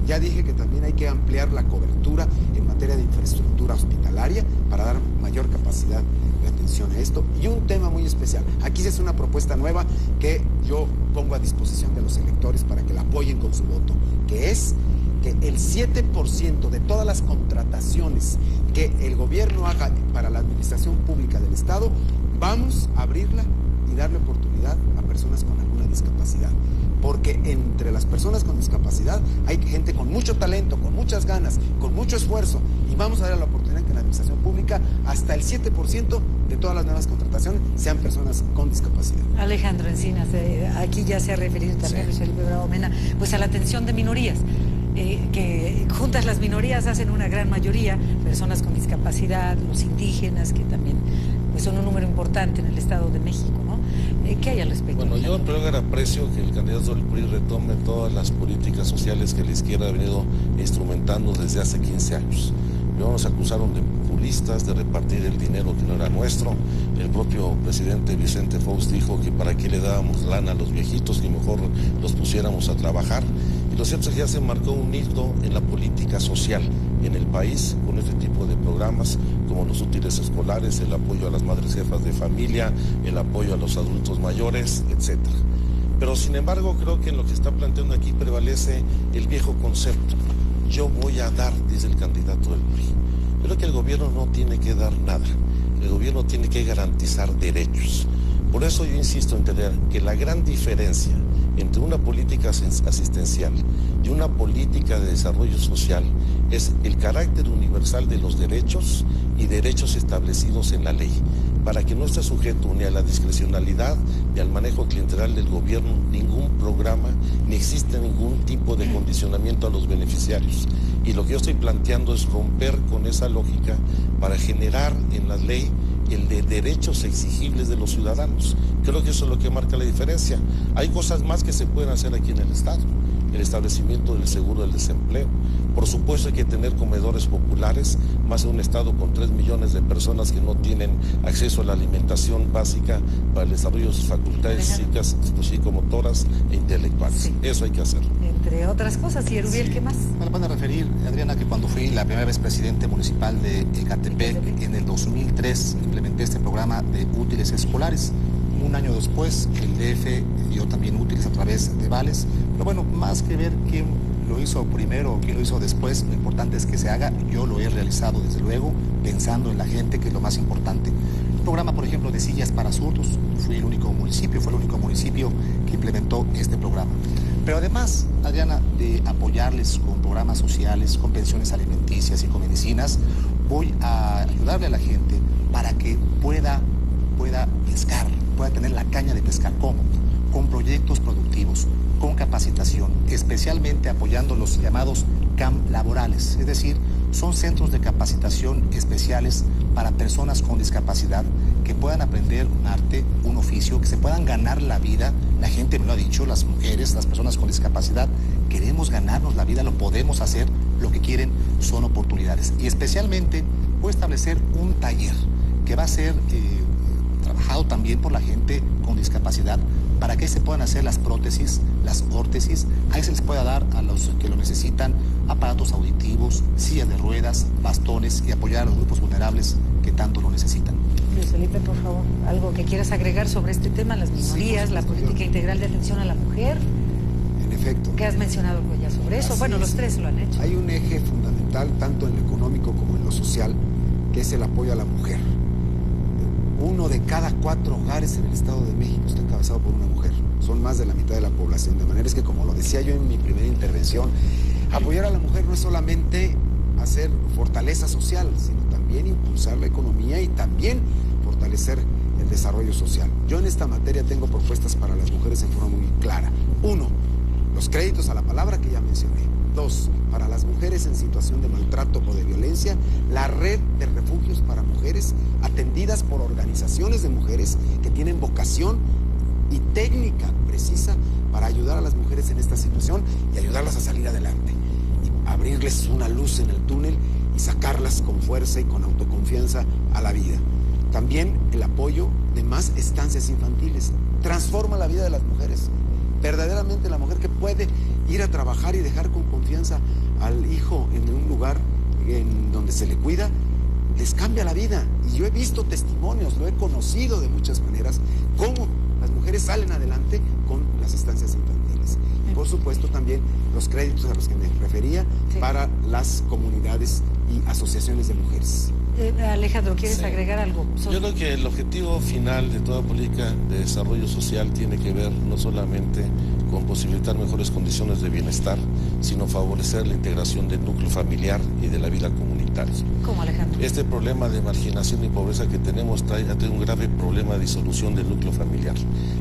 Ya dije que también hay que ampliar la cobertura en materia de infraestructura hospitalaria para dar mayor capacidad de atención a esto. Y un tema muy especial, aquí se hace una propuesta nueva que yo pongo a disposición de los electores para que la apoyen con su voto, que es que el 7% de todas las contrataciones que el gobierno haga para la administración pública del Estado, vamos a abrirla y darle oportunidad a personas con alguna discapacidad. Porque entre las personas con discapacidad hay gente con mucho talento, con muchas ganas, con mucho esfuerzo, y vamos a dar la oportunidad que en la administración pública hasta el 7% de todas las nuevas contrataciones sean personas con discapacidad. Alejandro Encinas, aquí ya se ha referido también Luis Felipe Bravo Mena, pues a la atención de minorías. Que juntas las minorías hacen una gran mayoría, personas con discapacidad, los indígenas, que también pues son un número importante en el Estado de México, ¿no? ¿Qué hay al respecto? Bueno, yo en primer lugar aprecio que el candidato del PRI retome todas las políticas sociales que la izquierda ha venido instrumentando desde hace 15 años. Luego nos acusaron de populistas, de repartir el dinero que no era nuestro. El propio presidente Vicente Fox dijo que para qué le dábamos lana a los viejitos, que mejor los pusiéramos a trabajar. Y lo cierto es que ya se marcó un hito en la política social en el país con este tipo de programas como los útiles escolares, el apoyo a las madres jefas de familia, el apoyo a los adultos mayores, etc. Pero sin embargo creo que en lo que está planteando aquí prevalece el viejo concepto. Yo voy a dar, dice el candidato del PRI. Creo que el gobierno no tiene que dar nada. El gobierno tiene que garantizar derechos. Por eso yo insisto en tener que la gran diferencia entre una política asistencial y una política de desarrollo social es el carácter universal de los derechos y derechos establecidos en la ley. para que no esté sujeto ni a la discrecionalidad ni al manejo clientelar del gobierno ningún programa, ni existe ningún tipo de condicionamiento a los beneficiarios. Y lo que yo estoy planteando es romper con esa lógica para generar en la ley el de derechos exigibles de los ciudadanos. Creo que eso es lo que marca la diferencia. Hay cosas más que se pueden hacer aquí en el Estado. El establecimiento del seguro del desempleo. Por supuesto hay que tener comedores populares, más en un estado con 3 millones de personas que no tienen acceso a la alimentación básica para el desarrollo de sus facultades psíquicas, psicomotoras e intelectuales. Sí. Eso hay que hacer. Entre otras cosas. ¿Y Erubiel, sí, qué más? Me van a referir, Adriana, que cuando fui la primera vez presidente municipal de Ecatepec, en el 2003, implementé este programa de útiles escolares. Un año después, el DF dio también útiles a través de vales. Pero bueno, más que ver quién lo hizo primero o quién lo hizo después, lo importante es que se haga. Yo lo he realizado, desde luego, pensando en la gente, que es lo más importante. Un programa, por ejemplo, de sillas para zurdos. Fue el único municipio que implementó este programa. Pero además, Adriana, de apoyarles con programas sociales, con pensiones alimenticias y con medicinas, voy a ayudarle a la gente para que pueda pescar, pueda tener la caña de pescar. ¿Cómo? Con proyectos productivos, con capacitación, especialmente apoyando los llamados CAM laborales, es decir, son centros de capacitación especiales para personas con discapacidad que puedan aprender un arte, un oficio, que se puedan ganar la vida. La gente me lo ha dicho, las mujeres, las personas con discapacidad, queremos ganarnos la vida, lo podemos hacer, lo que quieren son oportunidades. Y especialmente voy a establecer un taller que va a ser trabajado también por la gente con discapacidad, para que se puedan hacer las prótesis, las órtesis. Ahí se les pueda dar a los que lo necesitan aparatos auditivos, sillas de ruedas, bastones, y apoyar a los grupos vulnerables que tanto lo necesitan. Luis Felipe, por favor, algo que quieras agregar sobre este tema, las minorías, sí, la política integral de atención a la mujer. En efecto. ¿Qué has mencionado ya sobre eso? Bueno, los tres lo han hecho. Hay un eje fundamental, tanto en lo económico como en lo social, que es el apoyo a la mujer. 1 de cada 4 hogares en el Estado de México está encabezado por una mujer. Son más de la mitad de la población. De manera es que, como lo decía yo en mi primera intervención, apoyar a la mujer no es solamente hacer fortaleza social, sino también impulsar la economía y también fortalecer el desarrollo social. Yo en esta materia tengo propuestas para las mujeres en forma muy clara. 1, los créditos a la palabra que ya mencioné. 2, para las mujeres en situación de maltrato o de violencia, la red de refugios para mujeres atendidas por organizaciones de mujeres que tienen vocación y técnica precisa para ayudar a las mujeres en esta situación y ayudarlas a salir adelante. Y abrirles una luz en el túnel y sacarlas con fuerza y con autoconfianza a la vida. También el apoyo de más estancias infantiles. Transforma la vida de las mujeres. Verdaderamente la mujer que puede ir a trabajar y dejar con confianza al hijo en un lugar en donde se le cuida, les cambia la vida. Y yo he visto testimonios, lo he conocido de muchas maneras, cómo las mujeres salen adelante con las estancias infantiles. Y por supuesto también los créditos a los que me refería, sí, para las comunidades y asociaciones de mujeres. Alejandro, ¿quieres agregar algo? Yo creo que el objetivo final de toda política de desarrollo social tiene que ver no solamente con posibilitar mejores condiciones de bienestar, sino favorecer la integración del núcleo familiar y de la vida comunitaria. ¿Cómo, Alejandro? Este problema de marginación y pobreza que tenemos trae un grave problema de disolución del núcleo familiar.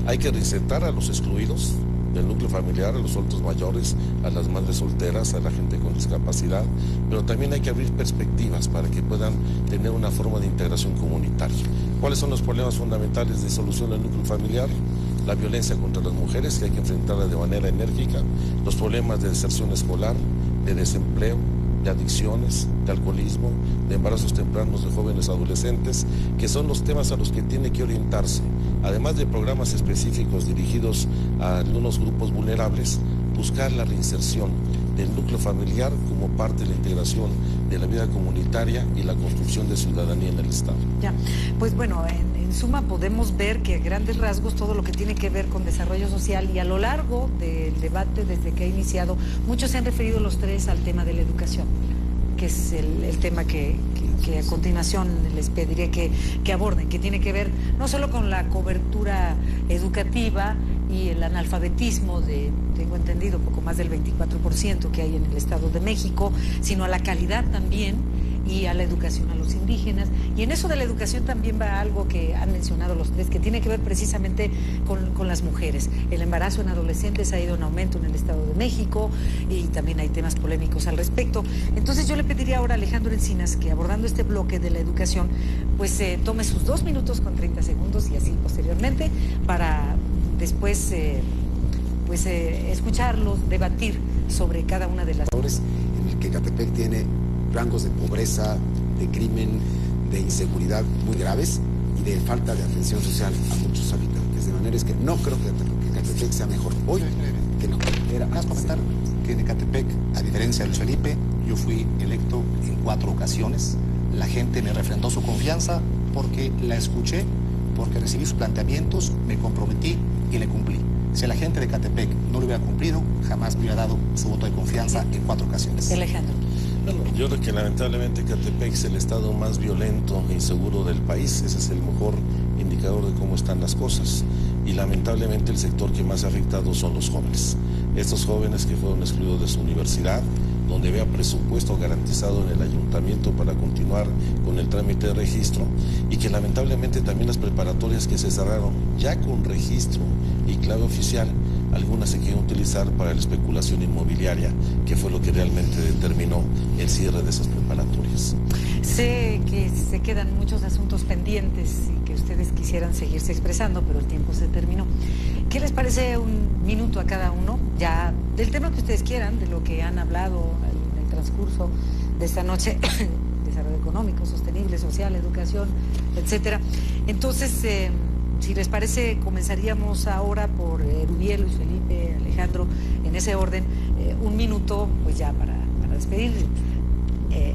Hay que reinsertar a los excluidos del núcleo familiar, a los adultos mayores, a las madres solteras, a la gente con discapacidad, pero también hay que abrir perspectivas para que puedan tener una forma de integración comunitaria. ¿Cuáles son los problemas fundamentales de solución del núcleo familiar? La violencia contra las mujeres, que hay que enfrentarla de manera enérgica, los problemas de deserción escolar, de desempleo, de adicciones, de alcoholismo, de embarazos tempranos de jóvenes adolescentes, que son los temas a los que tiene que orientarse. Además de programas específicos dirigidos a algunos grupos vulnerables, buscar la reinserción del núcleo familiar como parte de la integración de la vida comunitaria y la construcción de ciudadanía en el Estado. Ya, pues bueno, en suma podemos ver que a grandes rasgos todo lo que tiene que ver con desarrollo social, y a lo largo del debate desde que ha iniciado, muchos se han referido los tres al tema de la educación, que es el tema que a continuación les pediré que aborden, que tiene que ver no solo con la cobertura educativa y el analfabetismo de, tengo entendido, poco más del 24% que hay en el Estado de México, sino a la calidad también y a la educación a los indígenas. Y en eso de la educación también va algo que han mencionado los tres, que tiene que ver precisamente con las mujeres. El embarazo en adolescentes ha ido en aumento en el Estado de México y también hay temas polémicos al respecto. Entonces yo le pediría ahora a Alejandro Encinas que, abordando este bloque de la educación, pues tome sus 2 minutos con 30 segundos y así posteriormente para después escucharlos, debatir sobre cada una de las... En el que Ecatepec tiene rangos de pobreza, de crimen, de inseguridad muy graves y de falta de atención social a muchos habitantes. De manera es que no creo que Ecatepec sea mejor hoy que no. Era más comentar que en Ecatepec, a diferencia de Luis Felipe, yo fui electo en 4 ocasiones. La gente me refrendó su confianza porque la escuché, porque recibí sus planteamientos, me comprometí y le cumplí. Si la gente de Ecatepec no lo hubiera cumplido, jamás me hubiera dado su voto de confianza en 4 ocasiones. Alejandro. Bueno, yo creo que lamentablemente Ecatepec es el estado más violento e inseguro del país. Ese es el mejor indicador de cómo están las cosas. Y lamentablemente el sector que más ha afectado son los jóvenes. Estos jóvenes que fueron excluidos de su universidad, donde había presupuesto garantizado en el ayuntamiento para continuar con el trámite de registro, y que lamentablemente también las preparatorias que se cerraron ya con registro y clave oficial, algunas se quieren utilizar para la especulación inmobiliaria, que fue lo que realmente determinó el cierre de esas preparatorias. Sé que se quedan muchos asuntos pendientes y que ustedes quisieran seguirse expresando, pero el tiempo se terminó. ¿Qué les parece un minuto a cada uno, ya del tema que ustedes quieran, de lo que han hablado en el transcurso de esta noche? Desarrollo económico, sostenible, social, educación, etcétera. Entonces, si les parece, comenzaríamos ahora por Erubiel, Luis Felipe, Alejandro, en ese orden. Un minuto, pues ya para despedir.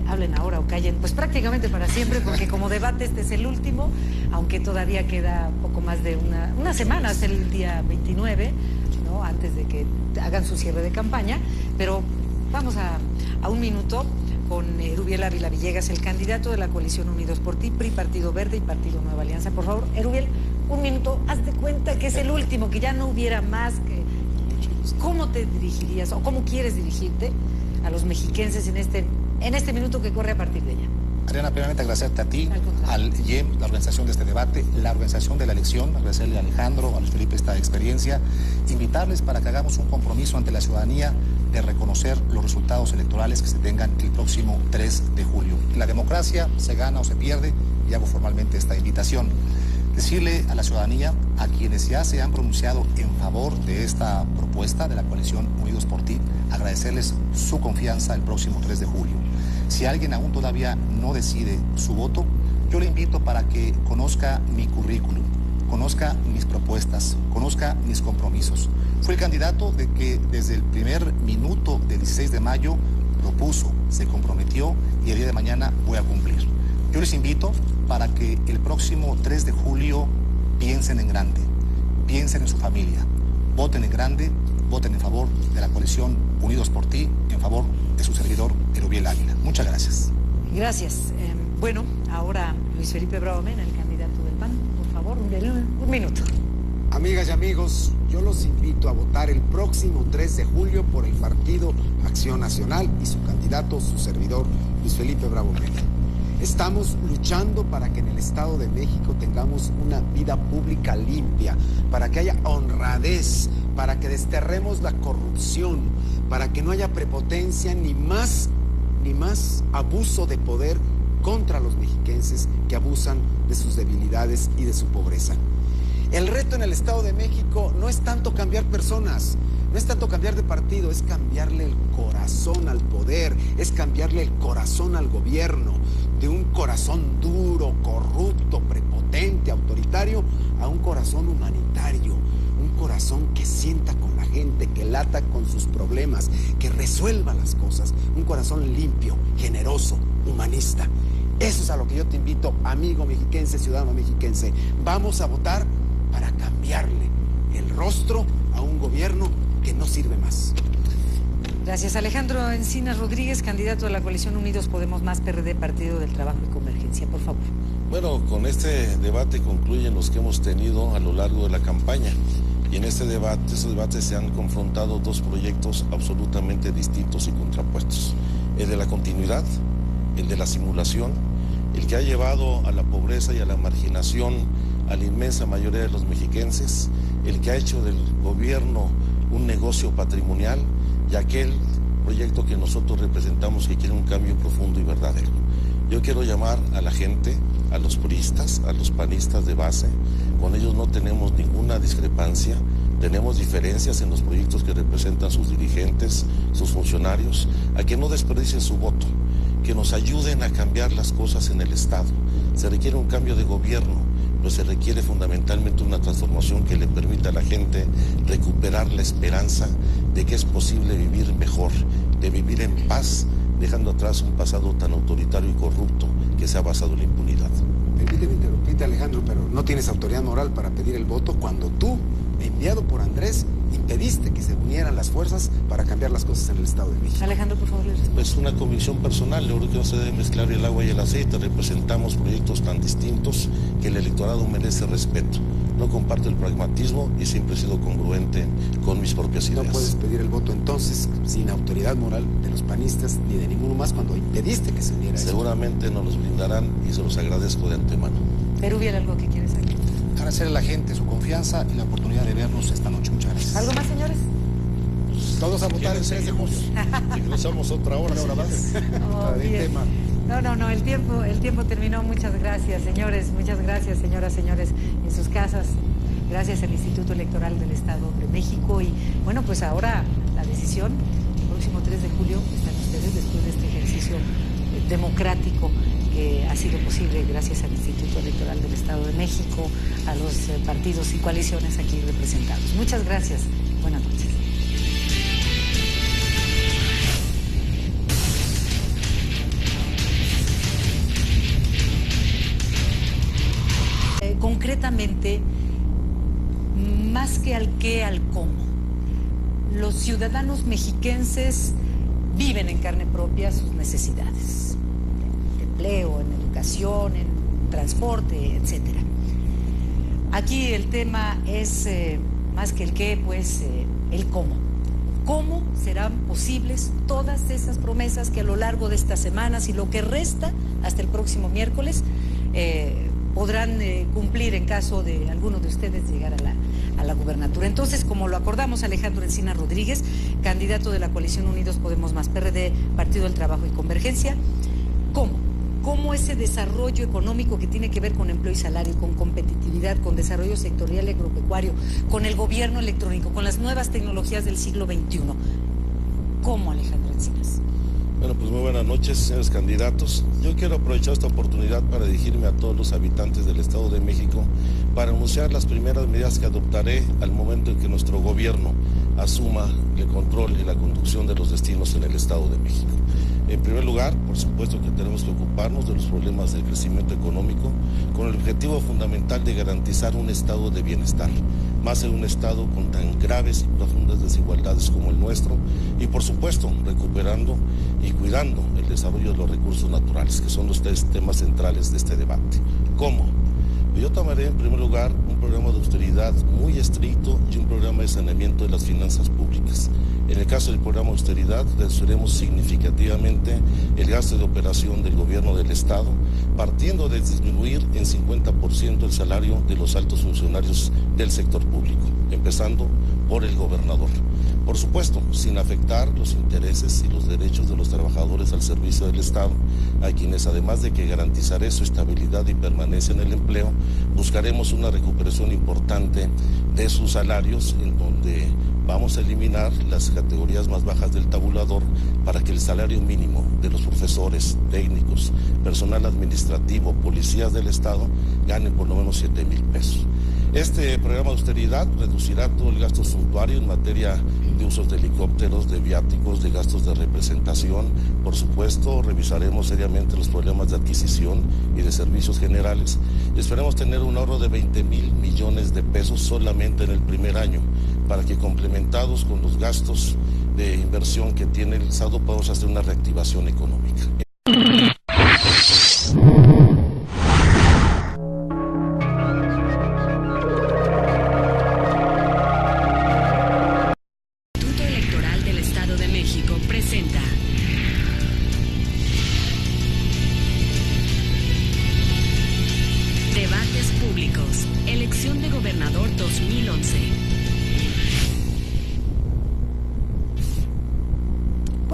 Hablen ahora o callen, pues prácticamente para siempre, porque como debate este es el último, aunque todavía queda poco más de una semana, es el día 29, ¿no? Antes de que hagan su cierre de campaña, pero vamos a un minuto con Erubiel Ávila Villegas, el candidato de la coalición Unidos por Ti, PRI, Partido Verde y Partido Nueva Alianza. Por favor, Erubiel, un minuto, haz de cuenta que es el último, que ya no hubiera más. ¿Cómo te dirigirías o cómo quieres dirigirte a los mexiquenses en este minuto que corre a partir de ella? Adriana, primeramente agradecerte a ti, al IEM, la organización de este debate, la organización de la elección, agradecerle a Alejandro, a Luis Felipe esta experiencia, invitarles para que hagamos un compromiso ante la ciudadanía de reconocer los resultados electorales que se tengan el próximo 3 de julio. La democracia se gana o se pierde, y hago formalmente esta invitación. Decirle a la ciudadanía, a quienes ya se han pronunciado en favor de esta propuesta de la coalición Unidos por Ti, agradecerles su confianza el próximo 3 de julio. Si alguien aún todavía no decide su voto, yo le invito para que conozca mi currículum, conozca mis propuestas, conozca mis compromisos. Fui el candidato de que desde el primer minuto del 16 de mayo propuso, se comprometió y el día de mañana voy a cumplir. Yo les invito para que el próximo 3 de julio piensen en grande, piensen en su familia, voten en grande, voten en favor de la coalición Unidos por Ti, en favor de su servidor Erubiel Ávila. Muchas gracias. Gracias. Bueno, ahora Luis Felipe Bravo Mena, el candidato del PAN, por favor, un minuto. Amigas y amigos, yo los invito a votar el próximo 3 de julio por el Partido Acción Nacional y su candidato, su servidor, Luis Felipe Bravo Mena. Estamos luchando para que en el Estado de México tengamos una vida pública limpia, para que haya honradez, para que desterremos la corrupción, para que no haya prepotencia ni más abuso de poder contra los mexiquenses que abusan de sus debilidades y de su pobreza. El reto en el Estado de México no es tanto cambiar personas, no es tanto cambiar de partido, es cambiarle el corazón al poder, es cambiarle el corazón al gobierno, de un corazón duro, corrupto, prepotente, autoritario, a un corazón humanitario, un corazón que sienta con la gente, que lata con sus problemas, que resuelva las cosas, un corazón limpio, generoso, humanista. Eso es a lo que yo te invito, amigo mexiquense, ciudadano mexiquense. Vamos a votar para cambiarle el rostro a un gobierno que no sirve más. Gracias. Alejandro Encinas Rodríguez, candidato de la coalición Unidos Podemos Más, PRD, Partido del Trabajo y Convergencia, por favor. Bueno, con este debate concluyen los que hemos tenido a lo largo de la campaña. Y en esos debates se han confrontado 2 proyectos absolutamente distintos y contrapuestos. El de la continuidad el de la simulación, el que ha llevado a la pobreza y a la marginación a la inmensa mayoría de los mexiquenses, el que ha hecho del gobierno un negocio patrimonial y aquel proyecto que nosotros representamos que quiere un cambio profundo y verdadero. Yo quiero llamar a la gente, a los priistas, a los panistas de base. Con ellos no tenemos ninguna discrepancia, tenemos diferencias en los proyectos que representan sus dirigentes, sus funcionarios, a que no desperdicien su voto, que nos ayuden a cambiar las cosas en el Estado. Se requiere un cambio de gobierno, pero se requiere fundamentalmente una transformación que le permita a la gente recuperar la esperanza de que es posible vivir mejor, de vivir en paz, dejando atrás un pasado tan autoritario y corrupto que se ha basado en la impunidad. Permíteme interrumpirte, Alejandro, pero no tienes autoridad moral para pedir el voto cuando tú, enviado por Andrés, impediste que se unieran las fuerzas para cambiar las cosas en el Estado de México. Alejandro, por favor, le respondo. Es una convicción personal, yo creo que no se debe mezclar el agua y el aceite. Representamos proyectos tan distintos que el electorado merece respeto. No comparto el pragmatismo y siempre he sido congruente con mis propias ideas. No puedes pedir el voto entonces sin autoridad moral de los panistas ni de ninguno más cuando impediste que se uniera. Seguramente nos los brindarán y se los agradezco de antemano. Erubiel, ¿algo que quieres saber? Agradecer a la gente su confianza y la oportunidad de vernos esta noche. Muchas gracias. ¿Algo más, señores? Todos a votar el 3 de julio. Regresamos otra hora más. Oh, bien. No, el tiempo terminó. Muchas gracias, señores. Muchas gracias, señoras, señores, en sus casas. Gracias al Instituto Electoral del Estado de México. Y bueno, pues ahora la decisión, el próximo 3 de julio, están ustedes después de este ejercicio democrático que ha sido posible gracias al Instituto Electoral del Estado de México, a los partidos y coaliciones aquí representados. Muchas gracias. Buenas noches. Concretamente, más que al qué, al cómo. Los ciudadanos mexiquenses viven en carne propia sus necesidades. En empleo, en educación, en transporte, etcétera. Aquí el tema es, más que el qué, pues el cómo. ¿Cómo serán posibles todas esas promesas que a lo largo de estas semanas y lo que resta hasta el próximo miércoles podrán cumplir en caso de alguno de ustedes llegar a la gubernatura? Entonces, como lo acordamos, Alejandro Encina Rodríguez, candidato de la coalición Unidos Podemos Más PRD, Partido del Trabajo y Convergencia, ¿cómo ese desarrollo económico que tiene que ver con empleo y salario, con competitividad, con desarrollo sectorial y agropecuario, con el gobierno electrónico, con las nuevas tecnologías del siglo XXI? ¿Cómo, Alejandro Encinas? Bueno, pues muy buenas noches, señores candidatos. Yo quiero aprovechar esta oportunidad para dirigirme a todos los habitantes del Estado de México para anunciar las primeras medidas que adoptaré al momento en que nuestro gobierno asuma el control y la conducción de los destinos en el Estado de México. En primer lugar, por supuesto que tenemos que ocuparnos de los problemas del crecimiento económico con el objetivo fundamental de garantizar un estado de bienestar, más en un estado con tan graves y profundas desigualdades como el nuestro, y por supuesto recuperando y cuidando el desarrollo de los recursos naturales, que son los tres temas centrales de este debate. ¿Cómo? Yo tomaré en primer lugar un programa de austeridad muy estricto y un programa de saneamiento de las finanzas públicas. En el caso del programa de austeridad, reduciremos significativamente el gasto de operación del gobierno del Estado, partiendo de disminuir en 50% el salario de los altos funcionarios del sector público, empezando por el gobernador. Por supuesto, sin afectar los intereses y los derechos de los trabajadores al servicio del Estado, a quienes además de que garantizaré su estabilidad y permanencia en el empleo, buscaremos una recuperación importante de sus salarios, en donde vamos a eliminar las categorías más bajas del tabulador para que el salario mínimo de los profesores, técnicos, personal administrativo, policías del Estado gane por lo menos 7,000 pesos. Este programa de austeridad reducirá todo el gasto suntuario en materia de usos de helicópteros, de viáticos, de gastos de representación. Por supuesto, revisaremos seriamente los problemas de adquisición y de servicios generales. Esperemos tener un ahorro de 20,000 millones de pesos solamente en el primer año, para que complementados con los gastos de inversión que tiene el Estado podamos hacer una reactivación económica. Instituto Electoral del Estado de México presenta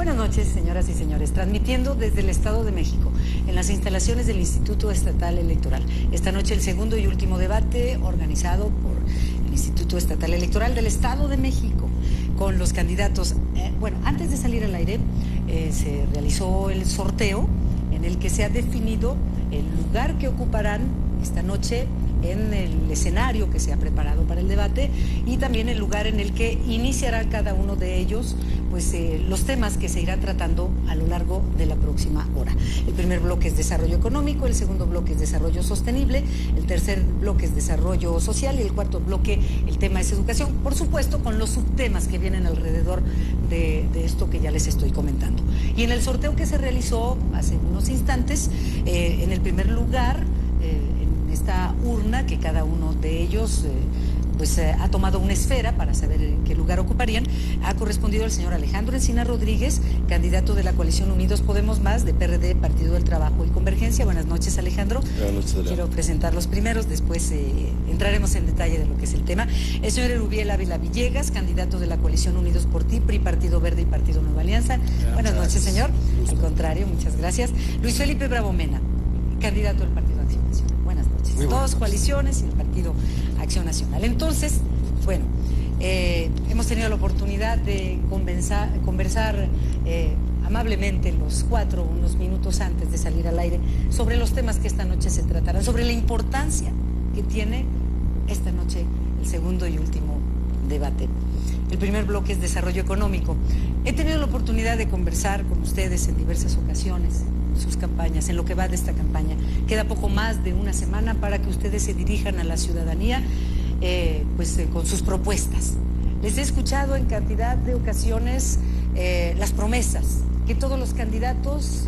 Buenas noches, señoras y señores. Transmitiendo desde el Estado de México, en las instalaciones del Instituto Estatal Electoral. Esta noche el segundo y último debate organizado por el Instituto Estatal Electoral del Estado de México, con los candidatos. Antes de salir al aire, se realizó el sorteo en el que se ha definido el lugar que ocuparán esta noche en el escenario que se ha preparado para el debate y también el lugar en el que iniciará cada uno de ellos los temas que se irán tratando a lo largo de la próxima hora. El primer bloque es desarrollo económico, el segundo bloque es desarrollo sostenible, el tercer bloque es desarrollo social y el cuarto bloque el tema es educación, por supuesto con los subtemas que vienen alrededor de esto que ya les estoy comentando. Y en el sorteo que se realizó hace unos instantes, en el primer lugar, en esta urna que cada uno de ellos ha tomado una esfera para saber qué lugar ocuparían, ha correspondido al señor Alejandro Encina Rodríguez, candidato de la coalición Unidos Podemos Más, de PRD, Partido del Trabajo y Convergencia. Buenas noches, Alejandro. Buenas noches, Adriana. Quiero presentar los primeros, después entraremos en detalle de lo que es el tema. El señor Erubiel Ávila Villegas, candidato de la coalición Unidos por Ti, PRI, Partido Verde y Partido Nueva Alianza. Buenas noches, señor. Al contrario, muchas gracias. Luis Felipe Bravo Mena, candidato del Partido Acción Nacional. Buenas noches. Dos coaliciones y el Partido Acción Nacional. Entonces, hemos tenido la oportunidad de conversar amablemente los cuatro, unos minutos antes de salir al aire, sobre los temas que esta noche se tratarán, sobre la importancia que tiene esta noche el segundo y último debate. El primer bloque es desarrollo económico. He tenido la oportunidad de conversar con ustedes en diversas ocasiones, sus campañas, en lo que va de esta campaña. Queda poco más de una semana para que ustedes se dirijan a la ciudadanía con sus propuestas. Les he escuchado en cantidad de ocasiones las promesas que todos los candidatos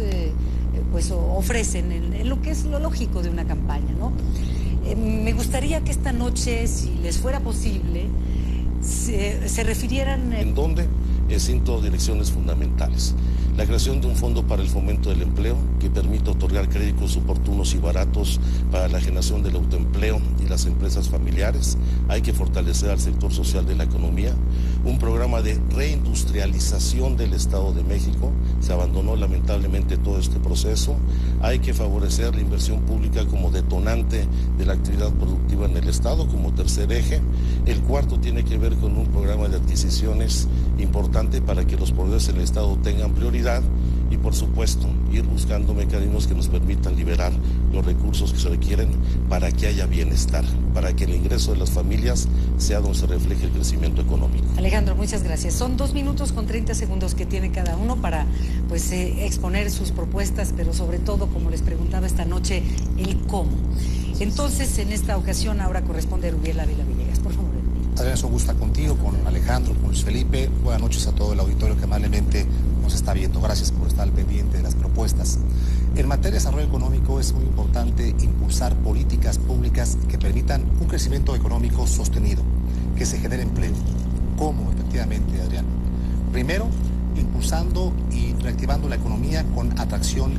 ofrecen en lo que es lo lógico de una campaña, ¿no? Me gustaría que esta noche, si les fuera posible, se refirieran... ¿En dónde? En 5 direcciones fundamentales. La creación de un fondo para el fomento del empleo que permita otorgar créditos oportunos y baratos para la generación del autoempleo y las empresas familiares. Hay que fortalecer al sector social de la economía. Un programa de reindustrialización del Estado de México. Se abandonó lamentablemente todo este proceso. Hay que favorecer la inversión pública como detonante de la actividad productiva en el Estado, como tercer eje. El cuarto tiene que ver con un programa de adquisiciones importante para que los proveedores del Estado tengan prioridad y, por supuesto, ir buscando mecanismos que nos permitan liberar los recursos que se requieren para que haya bienestar, para que el ingreso de las familias sea donde se refleje el crecimiento económico. Alejandro, muchas gracias. Son 2 minutos con 30 segundos que tiene cada uno para exponer sus propuestas, pero sobre todo, como les preguntaba esta noche, el cómo. Entonces, en esta ocasión, ahora corresponde a Erubiel Ávila Villegas. Por favor. Adriana, es un gusto estar contigo, con Alejandro, con Luis Felipe. Buenas noches a todo el auditorio que amablemente nos está viendo. Gracias por estar al pendiente de las propuestas. En materia de desarrollo económico es muy importante impulsar políticas públicas que permitan un crecimiento económico sostenido, que se genere empleo. ¿Cómo, efectivamente, Adrián? Primero, impulsando y reactivando la economía con atracción